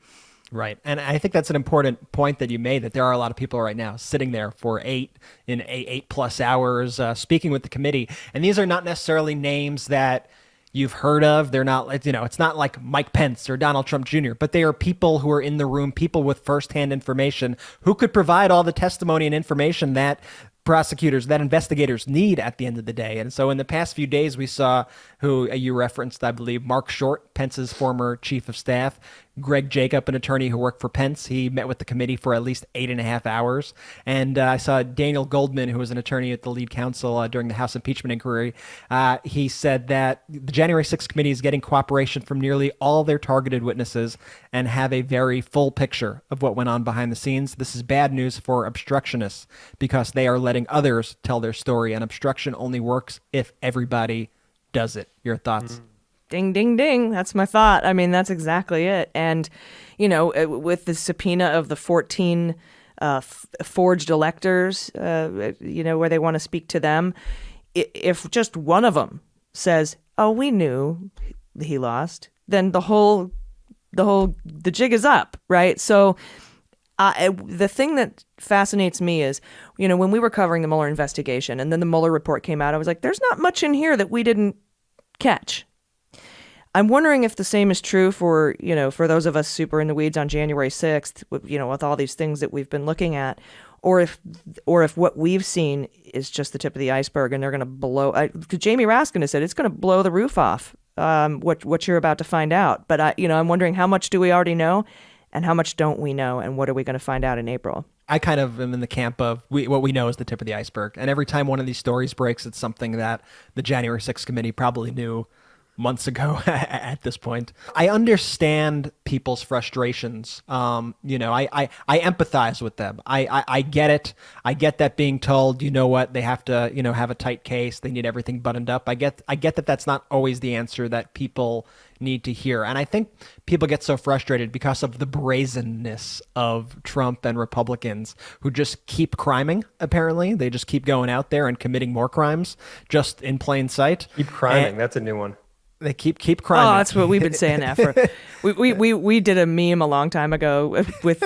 Right. And I think that's an important point that you made, that there are a lot of people right now sitting there for 8+ hours speaking with the committee. And these are not necessarily names that you've heard of. They're not, it's not like Mike Pence or Donald Trump Jr., but they are people who are in the room, people with firsthand information who could provide all the testimony and information that prosecutors, that investigators need at the end of the day. And so in the past few days, we saw who you referenced, I believe, Mark Short, Pence's former chief of staff, Greg Jacob, an attorney who worked for Pence. He met with the committee for at least 8.5 hours. And I saw Daniel Goldman, who was an attorney at the lead counsel during the House impeachment inquiry. He said that the January 6th committee is getting cooperation from nearly all their targeted witnesses and have a very full picture of what went on behind the scenes. This is bad news for obstructionists because they are letting others tell their story, and obstruction only works if everybody does it. Your thoughts? Ding, ding, ding. That's my thought. I mean, that's exactly it. And, with the subpoena of the 14 forged electors, where they want to speak to them, if just one of them says, oh, we knew he lost, then the jig is up, right? So the thing that fascinates me is, when we were covering the Mueller investigation and then the Mueller report came out, I was like, there's not much in here that we didn't catch. I'm wondering if the same is true for those of us super in the weeds on January 6th, with all these things that we've been looking at, or if what we've seen is just the tip of the iceberg and they're going to blow. Jamie Raskin has said it's going to blow the roof off. What you're about to find out, but I'm wondering how much do we already know, and how much don't we know, and what are we going to find out in April? I kind of am in the camp of what we know is the tip of the iceberg. And every time one of these stories breaks, it's something that the January 6th committee probably knew months ago at this point. I understand people's frustrations. I empathize with them. I get it. I get that being told, you know what, they have to, have a tight case. They need everything buttoned up. I get that that's not always the answer that people need to hear. And I think people get so frustrated because of the brazenness of Trump and Republicans who just keep criming, apparently. They just keep going out there and committing more crimes just in plain sight. Keep criming. That's a new one. They keep criming. Oh, that's what we've been saying that for. We did a meme a long time ago with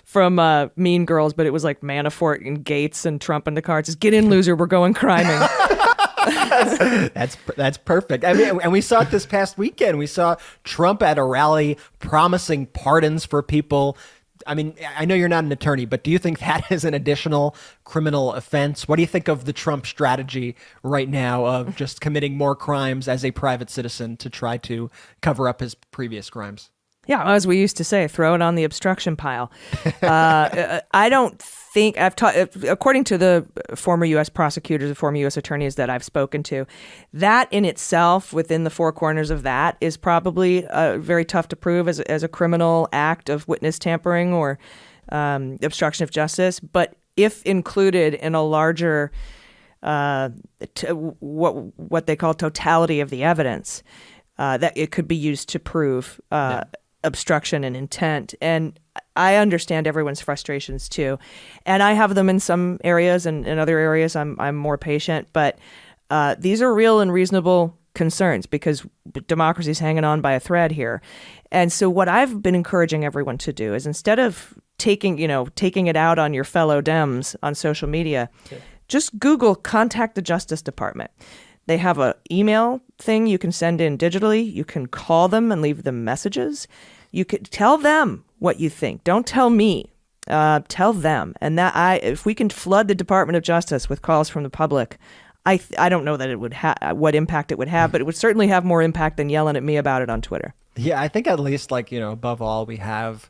from Mean Girls, but it was like Manafort and Gates and Trump in the car. Just get in, loser. We're going criming. That's perfect. I mean, and we saw it this past weekend. We saw Trump at a rally promising pardons for people. I mean, I know you're not an attorney, but do you think that is an additional criminal offense? What do you think of the Trump strategy right now of just committing more crimes as a private citizen to try to cover up his previous crimes? Yeah, as we used to say, throw it on the obstruction pile. I don't think according to the former U.S. prosecutors, the former U.S. attorneys that I've spoken to, that in itself, within the four corners of that, is probably very tough to prove as a criminal act of witness tampering or obstruction of justice. But if included in a larger, what they call totality of the evidence, that it could be used to prove obstruction and intent. And I understand everyone's frustrations too. And I have them in some areas, and in other areas I'm more patient. But these are real and reasonable concerns because democracy's hanging on by a thread here. And so what I've been encouraging everyone to do is, instead of taking it out on your fellow Dems on social media, just Google contact the Justice Department. They have an email thing you can send in digitally. You can call them and leave them messages. You could tell them what you think. Don't tell me. Tell them. And if we can flood the Department of Justice with calls from the public, I don't know that it would what impact it would have, but it would certainly have more impact than yelling at me about it on Twitter. Yeah, I think at least above all, we have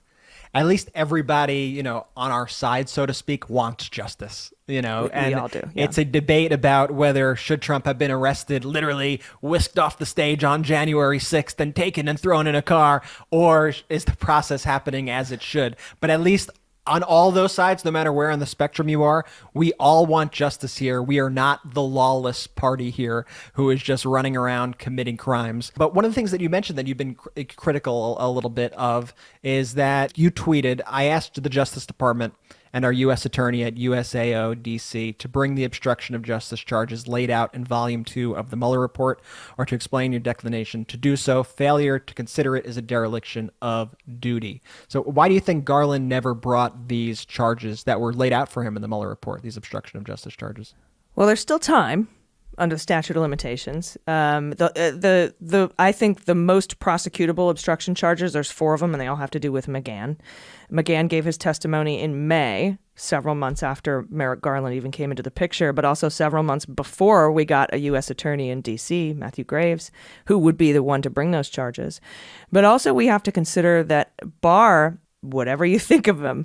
at least everybody, on our side, so to speak, wants justice, and we all do. Yeah. It's a debate about whether should Trump have been arrested, literally whisked off the stage on January 6th and taken and thrown in a car, or is the process happening as it should? But at least on all those sides, no matter where on the spectrum you are, we all want justice here. We are not the lawless party here who is just running around committing crimes. But one of the things that you mentioned that you've been critical a little bit of is that you tweeted, I asked the Justice Department and our U.S. Attorney at USAO DC to bring the obstruction of justice charges laid out in Volume 2 of the Mueller report, or to explain your declination to do so. Failure to consider it is a dereliction of duty. So why do you think Garland never brought these charges that were laid out for him in the Mueller report, these obstruction of justice charges? Well, there's still time under the statute of limitations. I think the most prosecutable obstruction charges, there's 4 of them, and they all have to do with McGahn. McGahn gave his testimony in May, several months after Merrick Garland even came into the picture, but also several months before we got a U.S. attorney in D.C., Matthew Graves, who would be the one to bring those charges. But also we have to consider that Barr, whatever you think of him,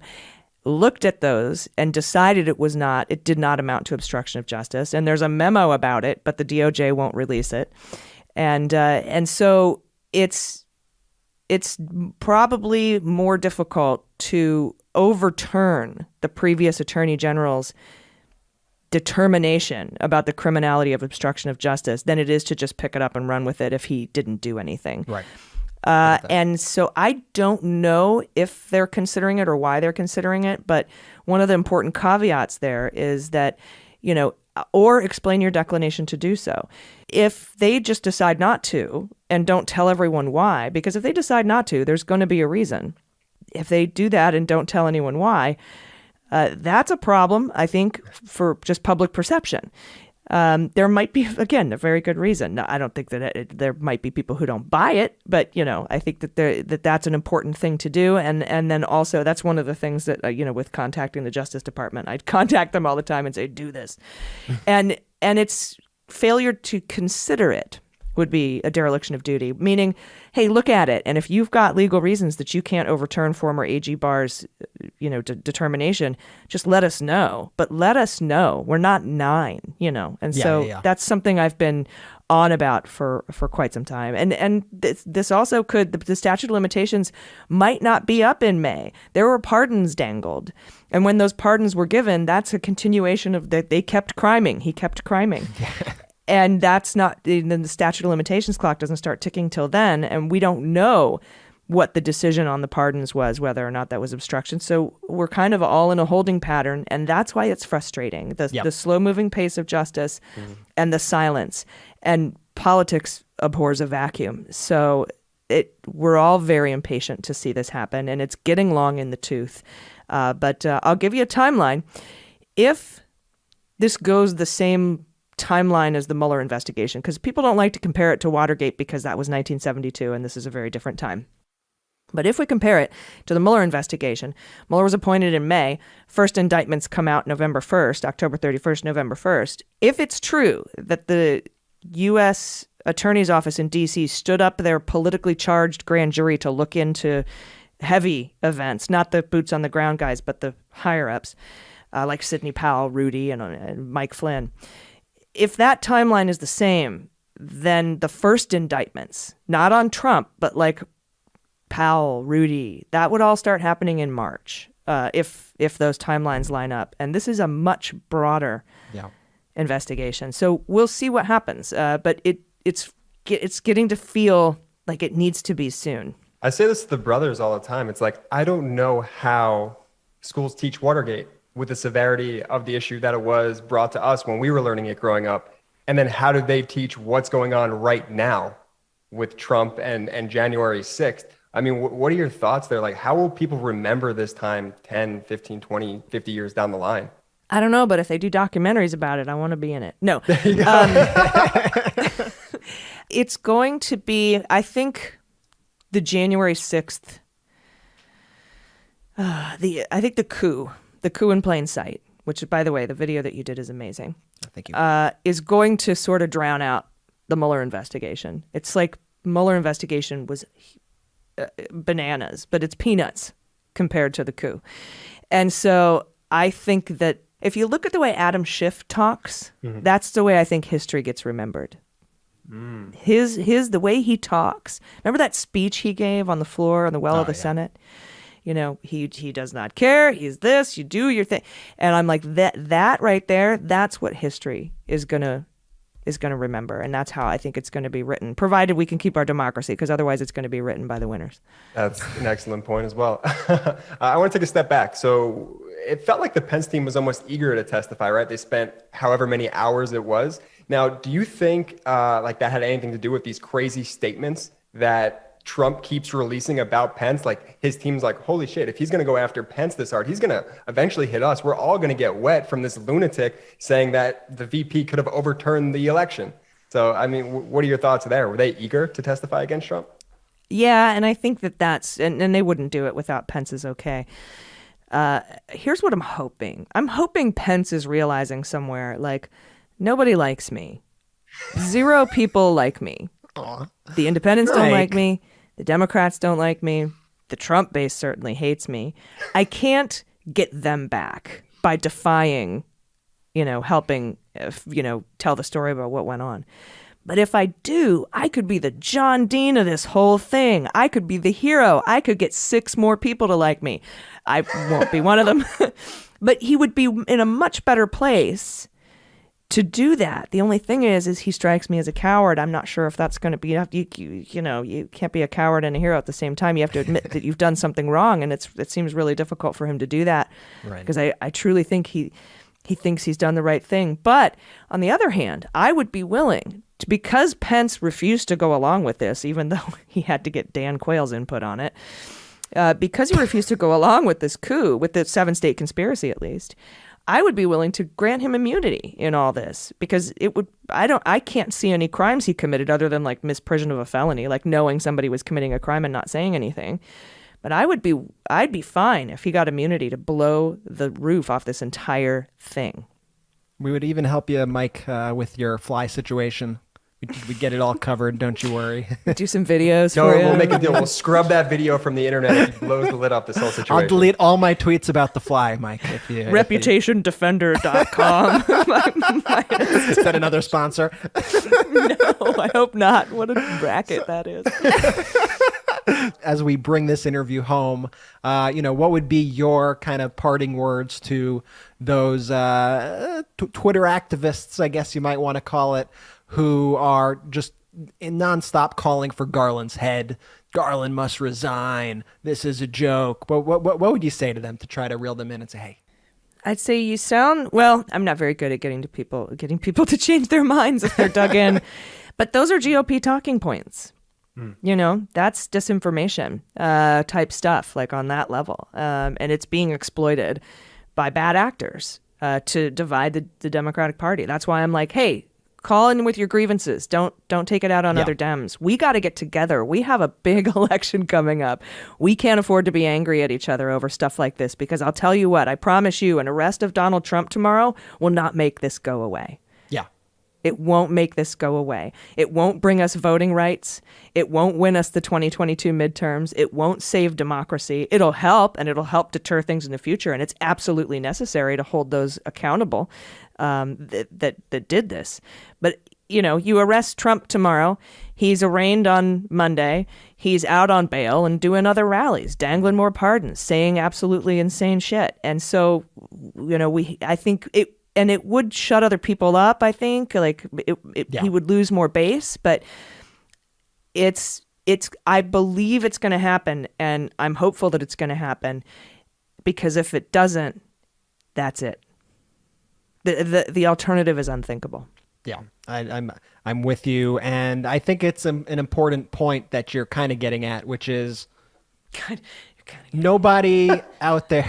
looked at those and decided it did not amount to obstruction of justice. And there's a memo about it, but the DOJ won't release it. And so it's probably more difficult to overturn the previous attorney general's determination about the criminality of obstruction of justice than it is to just pick it up and run with it if he didn't do anything. Right. And so I don't know if they're considering it or why they're considering it, but one of the important caveats there is that, or explain your declination to do so. If they just decide not to and don't tell everyone why, because if they decide not to, there's going to be a reason. If they do that and don't tell anyone why, that's a problem, I think, for just public perception. There might be, again, a very good reason. Now, I don't think that there might be people who don't buy it, but, I think that that's an important thing to do. And then also that's one of the things that, with contacting the Justice Department, I'd contact them all the time and say, do this. And it's failure to consider it would be a dereliction of duty, meaning, hey, look at it. And if you've got legal reasons that you can't overturn former AG Barr's, determination, just let us know. But let us know. We're not 9, And that's something I've been on about for quite some time. And this also the statute of limitations might not be up in May. There were pardons dangled. And when those pardons were given, that's a continuation of that. They kept criming. He kept criming. And that's not, the statute of limitations clock doesn't start ticking till then. And we don't know what the decision on the pardons was, whether or not that was obstruction. So we're kind of all in a holding pattern. And that's why it's frustrating. The slow moving pace of justice and the silence. And politics abhors a vacuum. So we're all very impatient to see this happen. And it's getting long in the tooth. But I'll give you a timeline. If this goes the same timeline as the Mueller investigation, because people don't like to compare it to Watergate because that was 1972 and this is a very different time. But if we compare it to the Mueller investigation, Mueller was appointed in May. First indictments come out November 1st, October 31st, November 1st. If it's true that the U.S. Attorney's Office in D.C. stood up their politically charged grand jury to look into heavy events, not the boots on the ground guys, but the higher-ups, like Sidney Powell, Rudy, and Mike Flynn. If that timeline is the same, then the first indictments, not on Trump, but like Powell, Rudy, that would all start happening in March if those timelines line up. And this is a much broader investigation. So we'll see what happens. But it's getting to feel like it needs to be soon. I say this to the brothers all the time. It's like, I don't know how schools teach Watergate with the severity of the issue that it was brought to us when we were learning it growing up. And then how do they teach what's going on right now with Trump and January 6th? I mean, what are your thoughts there? Like, how will people remember this time 10, 15, 20, 50 years down the line? I don't know, but if they do documentaries about it, I want to be in it. No. It's going to be, I think, the January 6th, I think the coup in plain sight, which, by the way, the video that you did is amazing. Thank you. Is going to sort of drown out the Mueller investigation. It's like Mueller investigation was bananas, but it's peanuts compared to the coup. And so I think that if you look at the way Adam Schiff talks, that's the way I think history gets remembered. The way he talks. Remember that speech he gave on the floor on the well of the Senate? He does not care. He's this. You do your thing. And I'm like, that right there, that's what history is gonna remember, and that's how I think it's going to be written, provided we can keep our democracy, because otherwise it's going to be written by the winners. That's an excellent point as well. I want to take a step back. So it felt like the Pence team was almost eager to testify, right? They spent however many hours it was. Now, do you think like that had anything to do with these crazy statements that Trump keeps releasing about Pence? Like, his team's like, holy shit, if he's going to go after Pence this hard, he's going to eventually hit us. We're all going to get wet from this lunatic saying that the VP could have overturned the election. So, I mean, what are your thoughts there? Were they eager to testify against Trump? Yeah, and I think that's, and they wouldn't do it without Pence's okay. Here's what I'm hoping. I'm hoping Pence is realizing somewhere, like, nobody likes me. 0 people like me. Aww. The independents don't like me. The Democrats don't like me. The Trump base certainly hates me. I can't get them back by defying, helping, tell the story about what went on. But if I do, I could be the John Dean of this whole thing. I could be the hero. I could get 6 more people to like me. I won't be one of them. But he would be in a much better place to do that. The only thing is he strikes me as a coward. I'm not sure if that's going to be enough. You can't be a coward and a hero at the same time. You have to admit that you've done something wrong, and it seems really difficult for him to do that. Right. Because I truly think he thinks he's done the right thing. But on the other hand, I would be willing to, because Pence refused to go along with this, even though he had to get Dan Quayle's input on it, because he refused to go along with this coup, with the 7-state conspiracy at least, I would be willing to grant him immunity in all this, because I can't see any crimes he committed other than like misprision of a felony, like knowing somebody was committing a crime and not saying anything. But I'd be fine if he got immunity to blow the roof off this entire thing. We would even help you, Mike, with your fly situation. We get it all covered. Don't you worry. Do some videos No, for you. we'll make a deal. We'll scrub that video from the internet if he blows the lid off this whole situation. I'll delete all my tweets about the fly, Mike. Reputationdefender.com. Is that another sponsor? No, I hope not. What a racket that is. As we bring this interview home, what would be your kind of parting words to those Twitter activists, I guess you might want to call it, who are just nonstop calling for Garland's head? Garland must resign. This is a joke. But what would you say to them to try to reel them in and say, hey? I'd say you sound, well, I'm not very good at getting people to change their minds if they're dug in. But those are GOP talking points. That's disinformation type stuff, like on that level. And it's being exploited by bad actors to divide the Democratic Party. That's why I'm like, hey, call in with your grievances. Don't take it out on other Dems. We got to get together. We have a big election coming up. We can't afford to be angry at each other over stuff like this, because I'll tell you what, I promise you, an arrest of Donald Trump tomorrow will not make this go away. Yeah. It won't make this go away. It won't bring us voting rights. It won't win us the 2022 midterms. It won't save democracy. It'll help, and it'll help deter things in the future. And it's absolutely necessary to hold those accountable that did this. But, you arrest Trump tomorrow. He's arraigned on Monday. He's out on bail and doing other rallies, dangling more pardons, saying absolutely insane shit. And so, I think it. And it would shut other people up, I think. He would lose more base, but I believe it's going to happen, and I'm hopeful that it's going to happen, because if it doesn't, that's it. The alternative is unthinkable. Yeah, I'm with you, and I think it's an important point that you're kind of getting at, which is nobody out there.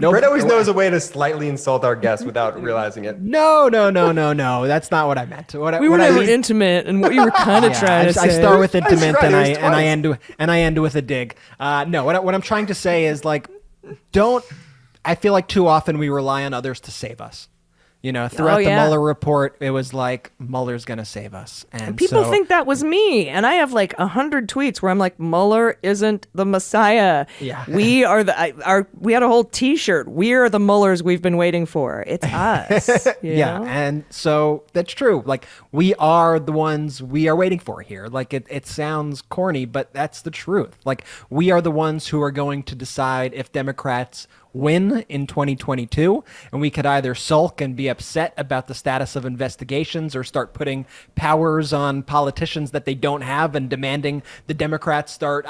Brett always knows a way to slightly insult our guests without realizing it. No. That's not what I meant. We were never intimate, and what you were kind of trying to say. I start with intimate, and I end with a dig. No, what I'm trying to say is, like, I feel like too often we rely on others to save us. Throughout the Mueller report, it was like, Mueller's going to save us. And people think that was me. And I have like 100 tweets where I'm like, Mueller isn't the Messiah. Yeah. We are we had a whole T-shirt. We're the Muellers we've been waiting for. It's us. Yeah. And so that's true. Like, we are the ones we are waiting for here. Like, it sounds corny, but that's the truth. Like, we are the ones who are going to decide if Democrats win in 2022, and we could either sulk and be upset about the status of investigations, or start putting powers on politicians that they don't have and demanding the Democrats start,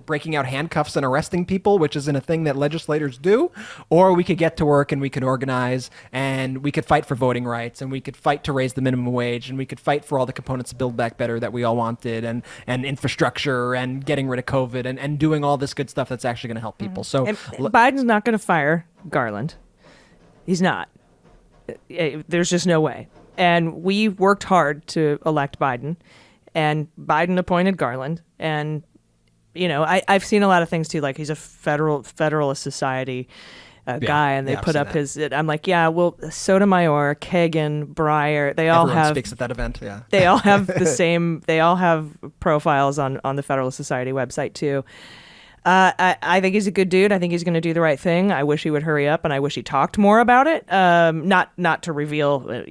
breaking out handcuffs and arresting people, which isn't a thing that legislators do. Or we could get to work and we could organize, and we could fight for voting rights, and we could fight to raise the minimum wage, and we could fight for all the components of Build Back Better that we all wanted, and infrastructure, and getting rid of COVID, and doing all this good stuff that's actually going to help people. So Biden's not going to fire Garland. He's not. There's just no way. And we worked hard to elect Biden, and Biden appointed Garland. And, I've seen a lot of things too, like he's a Federalist Society guy, and they put up I'm like, Sotomayor, Kagan, Breyer, Everyone speaks at that event. Yeah. They all have they all have profiles on the Federalist Society website too. I think he's a good dude. I think he's going to do the right thing. I wish he would hurry up, and I wish he talked more about it. Not to reveal,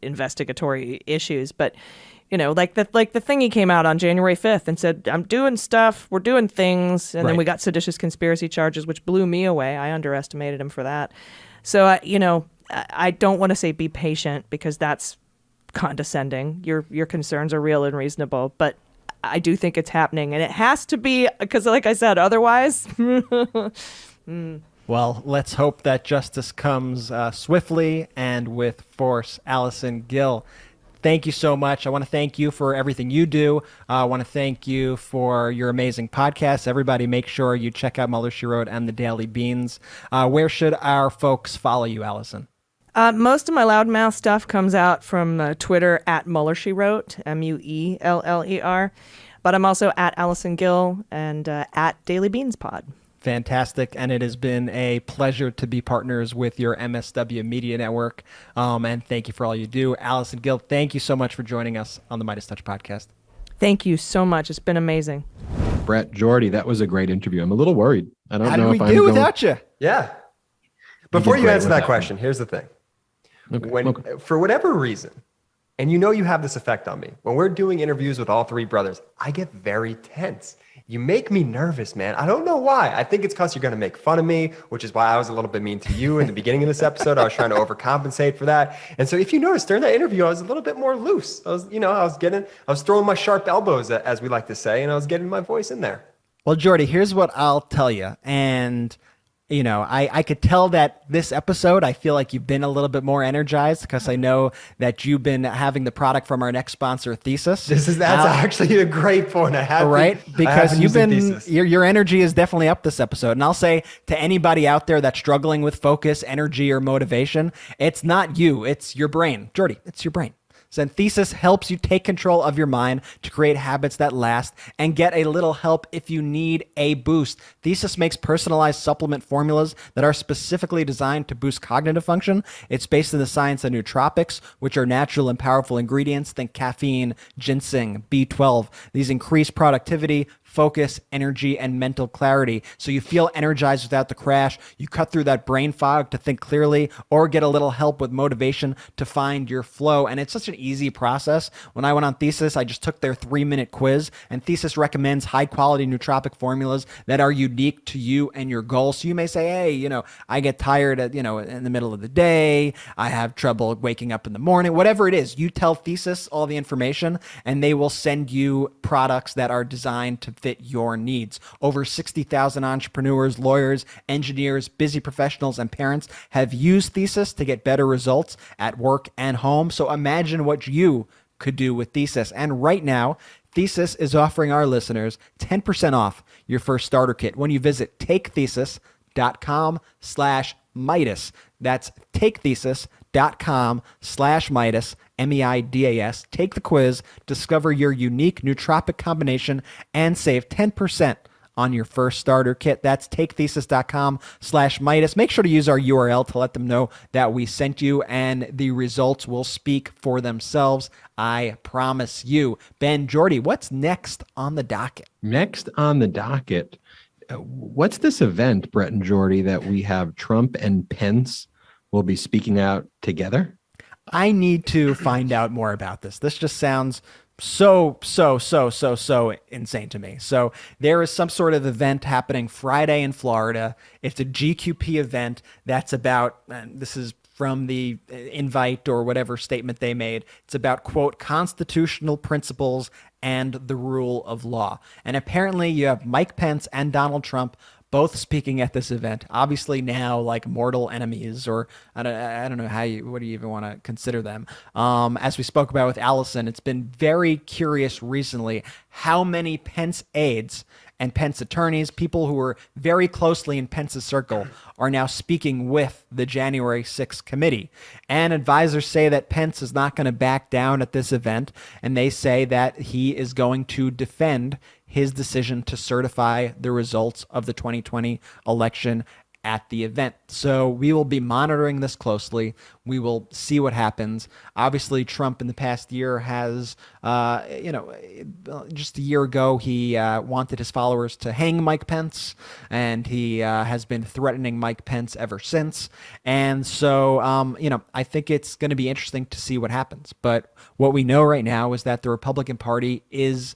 investigatory issues, but like the thing he came out on January 5th and said, "I'm doing stuff. We're doing things," and then we got seditious conspiracy charges, which blew me away. I underestimated him for that. So I don't want to say be patient, because that's condescending. Your concerns are real and reasonable, but I do think it's happening, and it has to be, because like I said, otherwise. Well, let's hope that justice comes swiftly and with force. Allison Gill, thank you so much. I want to thank you for everything you do. I want to thank you for your amazing podcast. Everybody, make sure you check out Mueller, She Wrote and the Daily Beans. Where should our folks follow you, Allison? Most of my loudmouth stuff comes out from Twitter at Mueller, She Wrote, Mueller. But I'm also at Allison Gill and at Daily Beans Pod. Fantastic. And it has been a pleasure to be partners with your MSW Media Network. And thank you for all you do. Allison Gill, thank you so much for joining us on the MeidasTouch Podcast. Thank you so much. It's been amazing. Brett, Jordy, that was a great interview. I'm a little worried. I don't How know did if we I'm do going... without you? Yeah. Before you great answer that without question, here's the thing. Okay. For whatever reason, and you know you have this effect on me, when we're doing interviews with all three brothers, I get very tense. You make me nervous, man. I don't know why. I think it's because you're going to make fun of me, which is why I was a little bit mean to you in the beginning of this episode. I was trying to overcompensate for that. And so if you notice during that interview, I was a little bit more loose. I was throwing my sharp elbows, as we like to say, and I was getting my voice in there. Well, Jordy, here's what I'll tell you. And, you know, I could tell that this episode, I feel like you've been a little bit more energized because I know that you've been having the product from our next sponsor, Thesis. That's actually a great point. Because you've been, your energy is definitely up this episode. And I'll say to anybody out there that's struggling with focus, energy, or motivation, it's not you, it's your brain. Jordy, it's your brain. So Thesis helps you take control of your mind to create habits that last and get a little help if you need a boost. Thesis makes personalized supplement formulas that are specifically designed to boost cognitive function. It's based in the science of nootropics, which are natural and powerful ingredients. Think caffeine, ginseng, B12. These increase productivity, focus, energy, and mental clarity. So you feel energized without the crash. You cut through that brain fog to think clearly or get a little help with motivation to find your flow. And it's such an easy process. When I went on Thesis, I just took their 3-minute quiz, and Thesis recommends high quality nootropic formulas that are unique to you and your goals. So you may say, hey, you know, I get tired in the middle of the day. I have trouble waking up in the morning, whatever it is. You tell Thesis all the information and they will send you products that are designed to fit your needs. Over 60,000 entrepreneurs, lawyers, engineers, busy professionals, and parents have used Thesis to get better results at work and home. So imagine what you could do with Thesis. And right now, Thesis is offering our listeners 10% off your first starter kit when you visit takethesis.com/Meidas. That's takethesis.com/Meidas, MEIDAS. Take the quiz, discover your unique nootropic combination, and save 10% on your first starter kit. That's takethesis.com/Meidas. Make sure to use our URL to let them know that we sent you, and the results will speak for themselves. I promise you. Ben, Jordy, what's next on the docket? Next on the docket, what's this event, Brett and Jordy, that we have Trump and Pence will be speaking out together? I need to find out more about this. This just sounds so insane to me. So there is some sort of event happening Friday in Florida. It's a GQP event that's about, this is from the invite or whatever statement they made. It's about, quote, constitutional principles and the rule of law. And apparently you have Mike Pence and Donald Trump both speaking at this event, obviously now like mortal enemies, or I don't know what do you even want to consider them? As we spoke about with Allison, it's been very curious recently how many Pence aides and Pence attorneys, people who were very closely in Pence's circle, are now speaking with the January 6th committee. And advisors say that Pence is not going to back down at this event, and they say that he is going to defend his decision to certify the results of the 2020 election at the event. So we will be monitoring this closely. We will see what happens. Obviously, Trump in the past year has, just a year ago, he wanted his followers to hang Mike Pence, and he has been threatening Mike Pence ever since. And so, I think it's going to be interesting to see what happens. But what we know right now is that the Republican Party is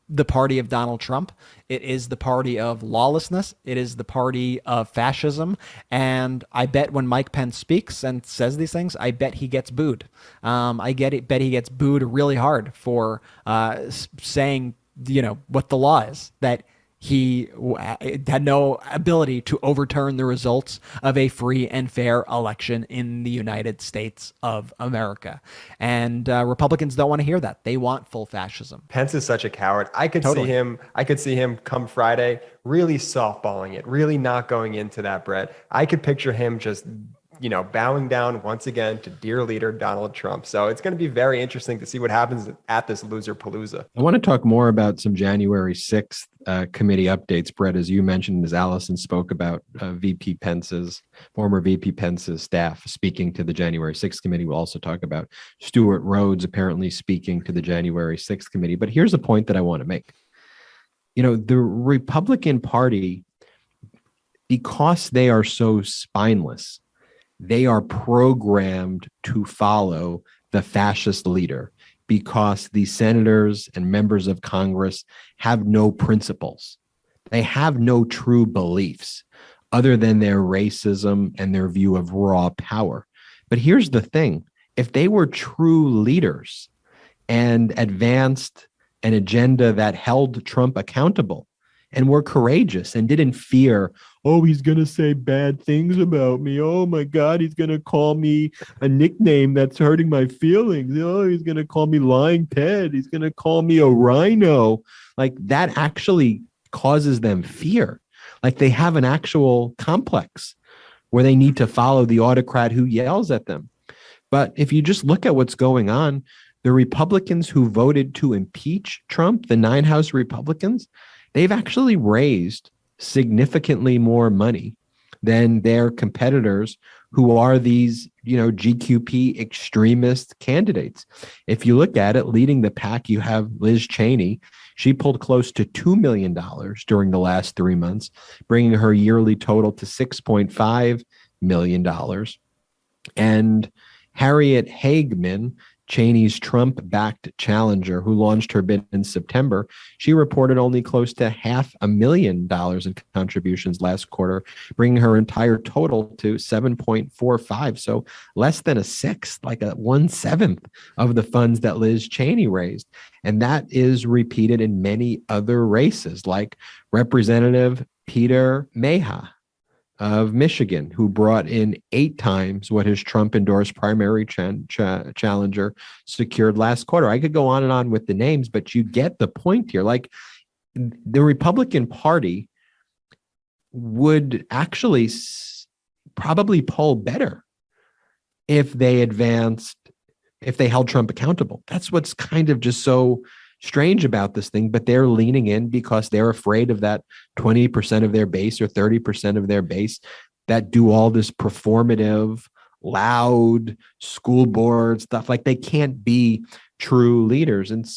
the party of Donald Trump. It is the party of lawlessness. It is the party of fascism. And I bet when Mike Pence speaks and says these things, I bet he gets booed. Bet he gets booed really hard for saying, what the law is, that he had no ability to overturn the results of a free and fair election in the United States of America. And Republicans don't want to hear that. They want full fascism. Pence is such a coward. I could see him come Friday really softballing it, really not going into that, Brett. I could picture him just bowing down once again to dear leader Donald Trump. So it's going to be very interesting to see what happens at this loser palooza. I want to talk more about some January 6th committee updates, Brett, as you mentioned, as Allison spoke about former VP Pence's staff speaking to the January 6th committee. We'll also talk about Stewart Rhodes apparently speaking to the January 6th committee. But here's a point that I want to make. The Republican Party, because they are so spineless, they are programmed to follow the fascist leader, because the senators and members of Congress have no principles. They have no true beliefs other than their racism and their view of raw power. But here's the thing. If they were true leaders and advanced an agenda that held Trump accountable and were courageous and didn't fear, oh, he's going to say bad things about me. Oh, my God, he's going to call me a nickname that's hurting my feelings. Oh, he's going to call me Lying Ted. He's going to call me a rhino. Like, that actually causes them fear. Like, they have an actual complex where they need to follow the autocrat who yells at them. But if you just look at what's going on, the Republicans who voted to impeach Trump, the 9 House Republicans, they've actually raised significantly more money than their competitors who are these, GQP extremist candidates. If you look at it, leading the pack, you have Liz Cheney. She pulled close to $2 million during the last 3 months, bringing her yearly total to $6.5 million. And Harriet Hageman, Cheney's Trump-backed challenger who launched her bid in September, she reported only close to $500,000 in contributions last quarter, bringing her entire total to 7.45. So less than a sixth, like a 1/7 of the funds that Liz Cheney raised. And that is repeated in many other races, like Representative Peter Mejia of Michigan, who brought in 8 times what his Trump-endorsed primary challenger secured last quarter. I could go on and on with the names, but you get the point here. Like, the Republican Party would actually probably poll better if they held Trump accountable. That's what's kind of just so strange about this thing, but they're leaning in because they're afraid of that 20% of their base or 30% of their base that do all this performative, loud school board stuff. Like, they can't be true leaders and,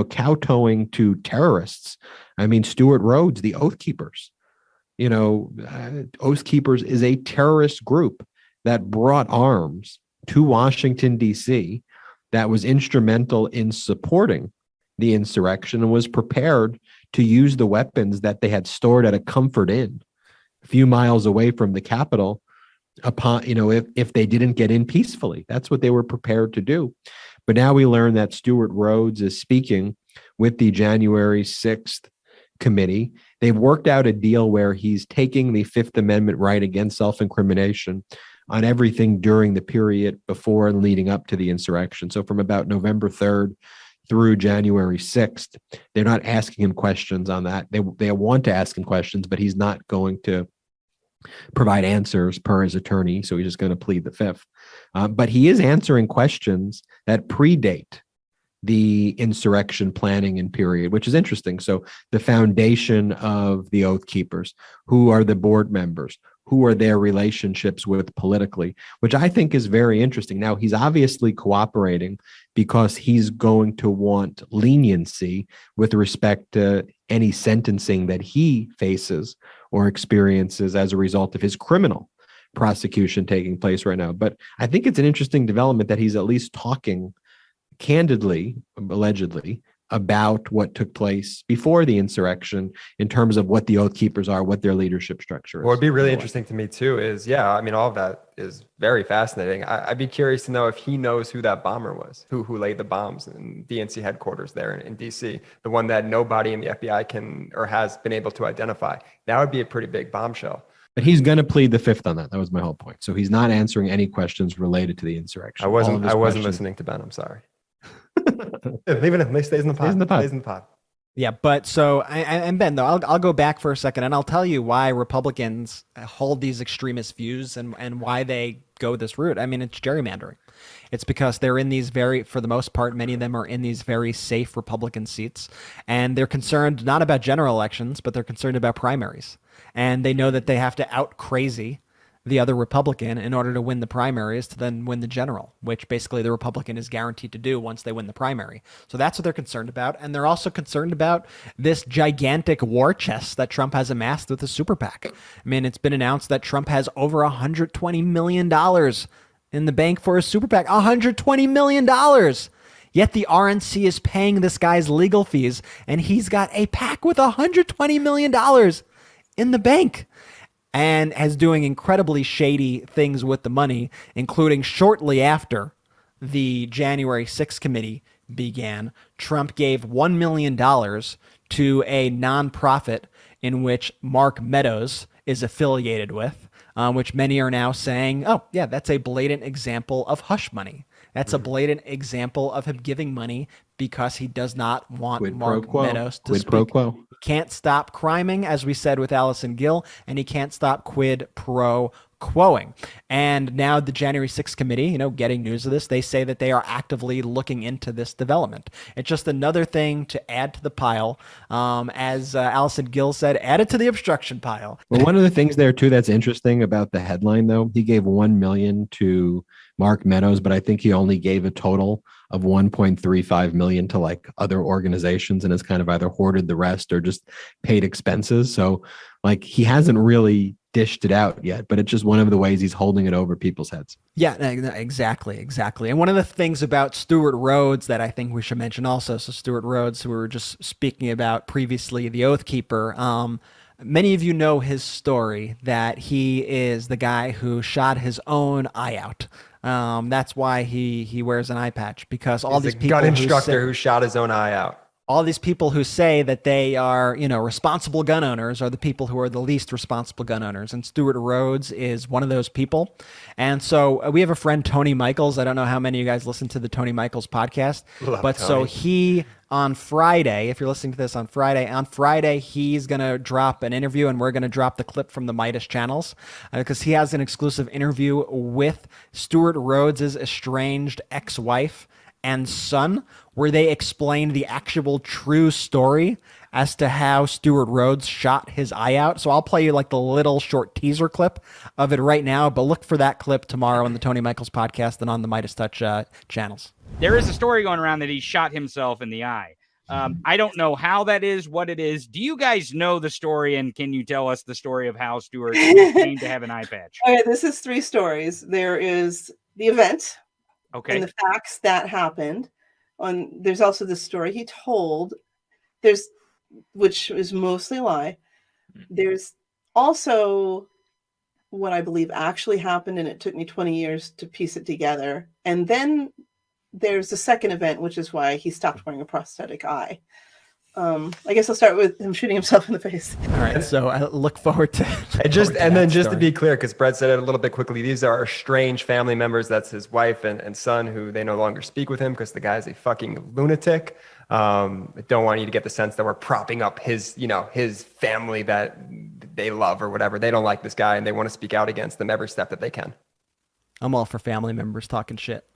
kowtowing to terrorists. I mean, Stewart Rhodes, the Oath Keepers, Oath Keepers is a terrorist group that brought arms to Washington, D.C., that was instrumental in supporting the insurrection and was prepared to use the weapons that they had stored at a Comfort Inn a few miles away from the Capitol upon, if they didn't get in peacefully. That's what they were prepared to do. But now we learn that Stewart Rhodes is speaking with the January 6th committee. They've worked out a deal where he's taking the Fifth Amendment right against self-incrimination on everything during the period before and leading up to the insurrection. So from about November 3rd through January 6th, they're not asking him questions on that. They want to ask him questions, but he's not going to provide answers per his attorney, so he's just going to plead the Fifth. But he is answering questions that predate the insurrection planning and period, which is interesting. So the foundation of the Oath Keepers, who are the board members, who are their relationships with politically, which I think is very interesting. Now, he's obviously cooperating because he's going to want leniency with respect to any sentencing that he faces or experiences as a result of his criminal prosecution taking place right now. But I think it's an interesting development that he's at least talking candidly, allegedly, about what took place before the insurrection in terms of what the Oath Keepers are, what their leadership structure is. What would be really interesting to me too is, all of that is very fascinating. I'd be curious to know if he knows who that bomber was, who laid the bombs in DNC headquarters there in DC, the one that nobody in the FBI can or has been able to identify. That would be a pretty big bombshell. But he's going to plead the Fifth on that. That was my whole point. So he's not answering any questions related to the insurrection. I wasn't listening to Ben. I'm sorry. Leave it in. Stays in the pot. Stays in the pot. Yeah, but so and Ben, though, I'll go back for a second and I'll tell you why Republicans hold these extremist views and why they go this route. I mean, it's gerrymandering. It's because they're in these for the most part, many of them are in these very safe Republican seats, and they're concerned not about general elections, but they're concerned about primaries. And they know that they have to out crazy the other Republican in order to win the primaries to then win the general, which basically the Republican is guaranteed to do once they win the primary. So that's what they're concerned about. And they're also concerned about this gigantic war chest that Trump has amassed with the super PAC. I mean, it's been announced that Trump has over $120 million in the bank for his super PAC. $120 million. Yet the RNC is paying this guy's legal fees, and he's got a PAC with $120 million in the bank. And is doing incredibly shady things with the money, including shortly after the January 6th committee began, Trump gave $1 million to a nonprofit in which Mark Meadows is affiliated with, which many are now saying, oh, yeah, that's a blatant example of hush money. That's a blatant example of him giving money because he does not want Mark Meadows to speak. Quid pro quo. Can't stop criming, as we said with Allison Gill, and he can't stop quid pro quoing. And now the January 6th committee, getting news of this, they say that they are actively looking into this development. It's just another thing to add to the pile. As Allison Gill said, add it to the obstruction pile. Well, one of the things there too that's interesting about the headline, though, he gave $1 million to Mark Meadows, but I think he only gave a total of 1.35 million to like other organizations and has kind of either hoarded the rest or just paid expenses. So like he hasn't really dished it out yet, but it's just one of the ways he's holding it over people's heads. Yeah, exactly. And one of the things about Stewart Rhodes that I think we should mention also, so Stewart Rhodes, who we were just speaking about previously, the Oath Keeper, many of you know his story that he is the guy who shot his own eye out. That's why he wears an eye patch, because all these people gun instructor who shot his own eye out. All these people who say that they are, responsible gun owners are the people who are the least responsible gun owners. And Stewart Rhodes is one of those people. And so we have a friend, Tony Michaels. I don't know how many of you guys listen to the Tony Michaels podcast. But Tony. So he, on Friday, if you're listening to this on Friday, he's going to drop an interview, and we're going to drop the clip from the Meidas channels because he has an exclusive interview with Stewart Rhodes' estranged ex-wife and son, where they explain the actual true story as to how Stewart Rhodes shot his eye out. So I'll play you like the little short teaser clip of it right now, but look for that clip tomorrow on the Tony Michaels podcast and on the MeidasTouch channels. There is a story going around that he shot himself in the eye. I don't know how that is, what it is. Do you guys know the story, and can you tell us the story of how Stewart came to have an eye patch? Okay, this is 3 stories. There is the event. Okay. And the facts that happened. There's also the story he told. Which is mostly a lie. There's also what I believe actually happened, and it took me 20 years to piece it together. And then there's the second event, which is why he stopped wearing a prosthetic eye. I guess I'll start with him shooting himself in the face. All right, so I look forward to just to be clear, because Brett said it a little bit quickly, these are estranged family members. That's his wife and son, who they no longer speak with him because the guy's a fucking lunatic. I don't want you to get the sense that we're propping up his family that they love or whatever. They don't like this guy and they want to speak out against them every step that they can. I'm all for family members talking shit.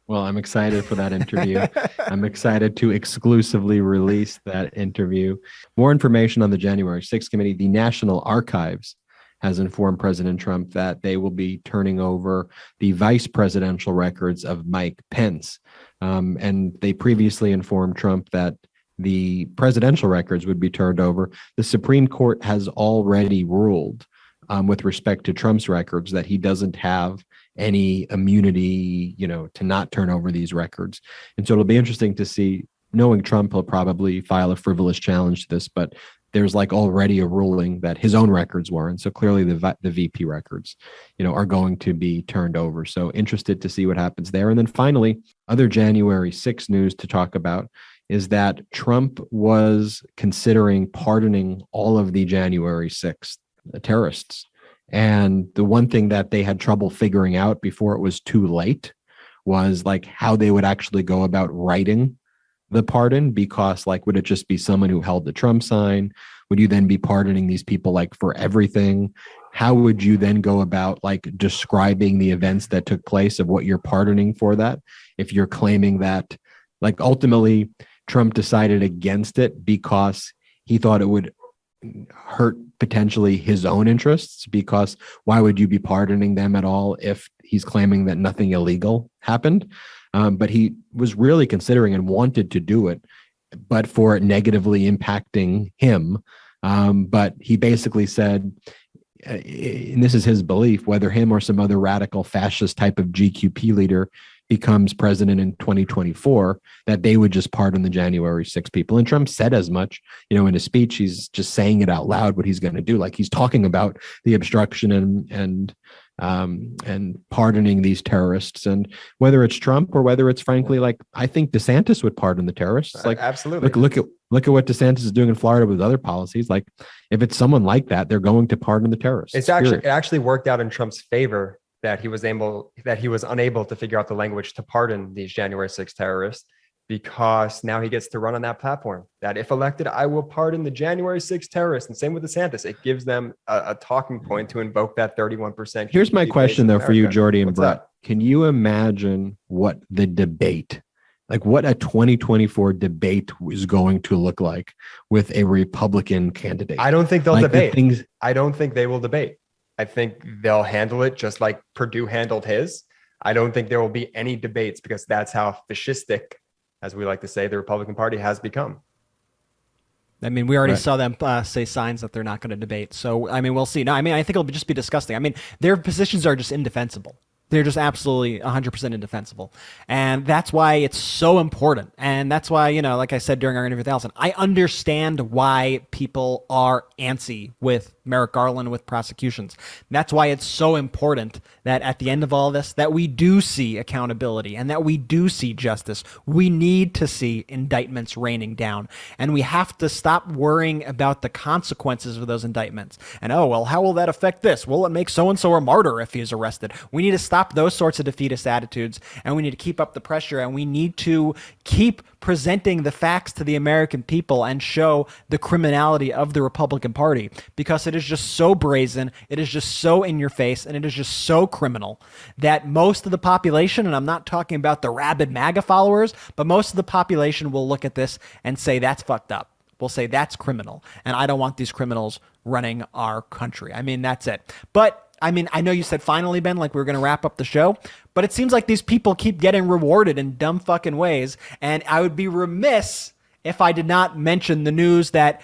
Well, I'm excited for that interview. I'm excited to exclusively release that interview. More information on the January 6th committee. The National Archives has informed President Trump that they will be turning over the vice presidential records of Mike Pence. And they previously informed Trump that the presidential records would be turned over. The Supreme Court has already ruled with respect to Trump's records that he doesn't have any immunity, to not turn over these records. And so it'll be interesting to see, knowing Trump, he'll probably file a frivolous challenge to this, but there's like already a ruling that his own records weren't. So clearly the VP records, are going to be turned over. So interested to see what happens there. And then finally, other January 6th news to talk about is that Trump was considering pardoning all of the January 6th terrorists. And the one thing that they had trouble figuring out before it was too late was like how they would actually go about writing the pardon? Because like, would it just be someone who held the Trump sign? Would you then be pardoning these people like for everything? How would you then go about like describing the events that took place of what you're pardoning for that? If you're claiming that like ultimately Trump decided against it because he thought it would hurt potentially his own interests, because why would you be pardoning them at all if he's claiming that nothing illegal happened? But he was really considering and wanted to do it, but for it negatively impacting him. But he basically said, and this is his belief, whether him or some other radical fascist type of GQP leader becomes president in 2024, that they would just pardon the January 6 people. And Trump said as much, in his speech. He's just saying it out loud what he's going to do. Like he's talking about the obstruction and pardoning these terrorists. And whether it's Trump or whether it's frankly, like I think DeSantis would pardon the terrorists. Like absolutely. Look at what DeSantis is doing in Florida with other policies. Like if it's someone like that, they're going to pardon the terrorists. It actually worked out in Trump's favor that he was unable to figure out the language to pardon these January 6 terrorists, because now he gets to run on that platform that if elected, I will pardon the January 6 terrorists. And same with DeSantis. It gives them a talking point to invoke that 31%. Here's my question though for you, Jordy and Brett. Can you imagine what the debate, like what a 2024 debate is going to look like with a Republican candidate? I don't think they'll debate. I don't think they will debate. I think they'll handle it just like Purdue handled his. I don't think there will be any debates, because that's how fascistic, as we like to say, the Republican Party has become. I mean, we already saw them say signs that they're not going to debate. So, I mean, we'll see. No, I mean, I think it'll just be disgusting. I mean, their positions are just indefensible. They're just absolutely 100% indefensible. And that's why it's so important. And that's why, like I said during our interview with Allison, I understand why people are antsy with Merrick Garland with prosecutions. That's why it's so important that at the end of all this, that we do see accountability and that we do see justice. We need to see indictments raining down, and we have to stop worrying about the consequences of those indictments. And, how will that affect this? Will it make so-and-so a martyr if he's arrested? We need to stop those sorts of defeatist attitudes, and we need to keep up the pressure, and we need to keep presenting the facts to the American people and show the criminality of the Republican Party, because it is just so brazen, it is just so in your face, and it is just so criminal that most of the population, and I'm not talking about the rabid MAGA followers, but most of the population will look at this and say that's fucked up. We'll say that's criminal, and I don't want these criminals running our country. I mean, that's it. But I mean, I know you said finally, Ben, like we were going to wrap up the show, but it seems like these people keep getting rewarded in dumb fucking ways. And I would be remiss if I did not mention the news that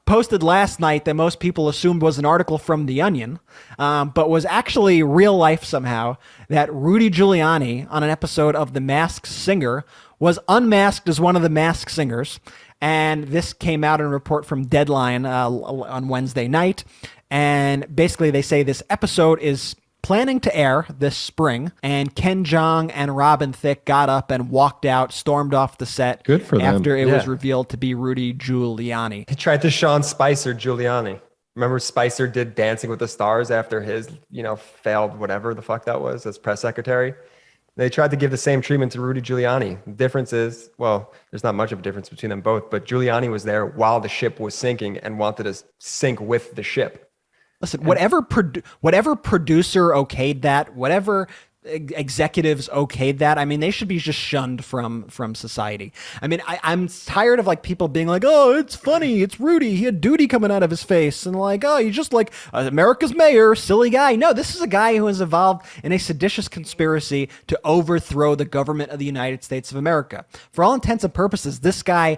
posted last night that most people assumed was an article from The Onion, but was actually real life somehow, that Rudy Giuliani on an episode of The Masked Singer was unmasked as one of the Masked Singers. And this came out in a report from Deadline on Wednesday night. And basically they say this episode is planning to air this spring, and Ken Jeong and Robin Thicke got up and walked out, stormed off the set. Good for them. After it was revealed to be Rudy Giuliani. He tried to Sean Spicer Giuliani. Remember Spicer did Dancing with the Stars after his, failed whatever the fuck that was as press secretary? They tried to give the same treatment to Rudy Giuliani. The difference is, well, there's not much of a difference between them both, but Giuliani was there while the ship was sinking and wanted to sink with the ship. Listen, whatever producer okayed that, whatever executives okayed that, I mean, they should be just shunned from society. I mean, I'm tired of like people being like, oh, it's funny, it's Rudy, he had duty coming out of his face, and like, oh, he's just like America's mayor, silly guy. No, this is a guy who is involved in a seditious conspiracy to overthrow the government of the United States of America. For all intents and purposes, this guy,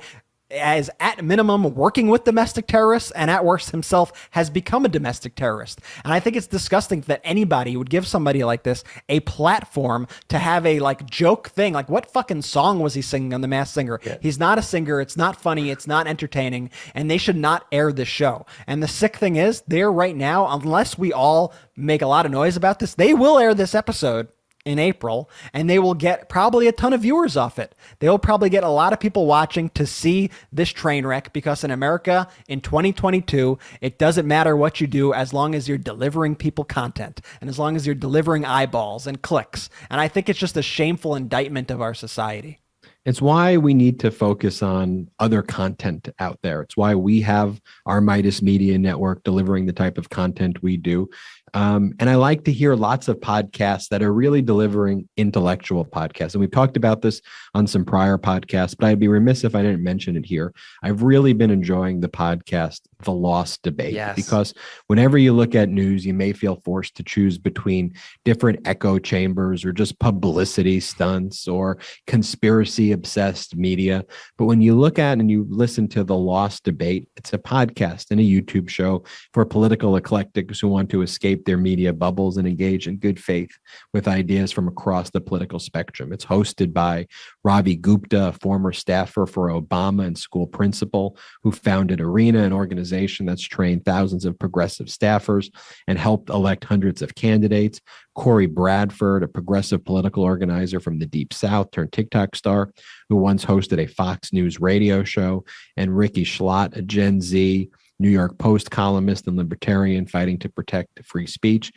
as at minimum working with domestic terrorists, and at worst himself has become a domestic terrorist. And I think it's disgusting that anybody would give somebody like this a platform to have a like joke thing. Like, what fucking song was he singing on The Masked Singer? Yeah. He's not a singer. It's not funny. It's not entertaining, and they should not air this show. And the sick thing is, they're right now, unless we all make a lot of noise about this, they will air this episode in April, and they will get probably a ton of viewers off it. They will probably get a lot of people watching to see this train wreck, because in America in 2022, it doesn't matter what you do as long as you're delivering people content and as long as you're delivering eyeballs and clicks. And I think it's just a shameful indictment of our society. It's why we need to focus on other content out there. It's why we have our Meidas Media Network delivering the type of content we do. And I like to hear lots of podcasts that are really delivering intellectual podcasts. And we've talked about this on some prior podcasts, but I'd be remiss if I didn't mention it here. I've really been enjoying the podcast, The Lost Debate, because whenever you look at news, you may feel forced to choose between different echo chambers or just publicity stunts or conspiracy obsessed media. But when you look at and you listen to The Lost Debate, it's a podcast and a YouTube show for political eclectics who want to escape their media bubbles and engage in good faith with ideas from across the political spectrum. It's hosted by Ravi Gupta, a former staffer for Obama and school principal who founded Arena, an organization that's trained thousands of progressive staffers and helped elect hundreds of candidates. Corey Bradford, a progressive political organizer from the Deep South turned TikTok star who once hosted a Fox News radio show. And Ricky Schlott, a Gen Z New York Post columnist and libertarian fighting to protect free speech.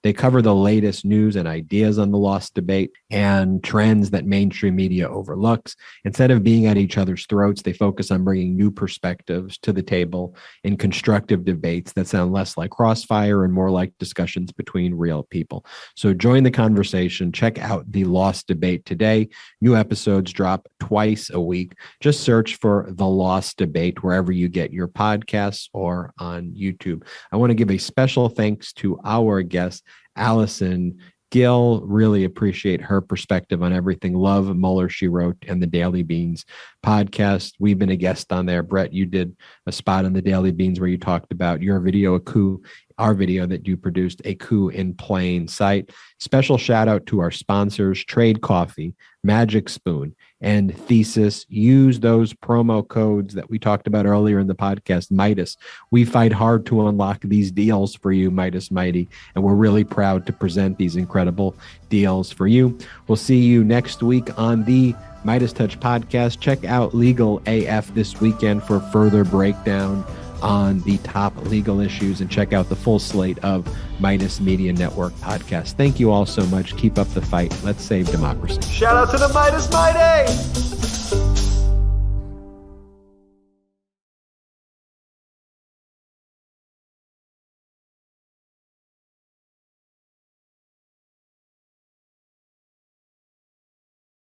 They cover the latest news and ideas on the Lost Debate and trends that mainstream media overlooks. Instead of being at each other's throats, they focus on bringing new perspectives to the table in constructive debates that sound less like crossfire and more like discussions between real people. So join the conversation. Check out the Lost Debate today. New episodes drop twice a week. Just search for The Lost Debate wherever you get your podcasts or on YouTube. I want to give a special thanks to our guest, Allison Gill. Really appreciate her perspective on everything. Love Mueller, She Wrote, and the Daily Beans podcast. We've been a guest on there. Brett, you did a spot on the Daily Beans where you talked about your video, A Coup, our video that you produced, A Coup in Plain Sight. Special shout out to our sponsors, Trade Coffee, Magic Spoon, and Thesis. Use those promo codes that we talked about earlier in the podcast, Meidas. We fight hard to unlock these deals for you, Meidas Mighty, and we're really proud to present these incredible deals for you. We'll see you next week on the MeidasTouch Podcast. Check out Legal AF this weekend for further breakdown on the top legal issues, and check out the full slate of Meidas Media Network podcasts. Thank you all so much. Keep up the fight. Let's save democracy. Shout out to the Meidas Mighty!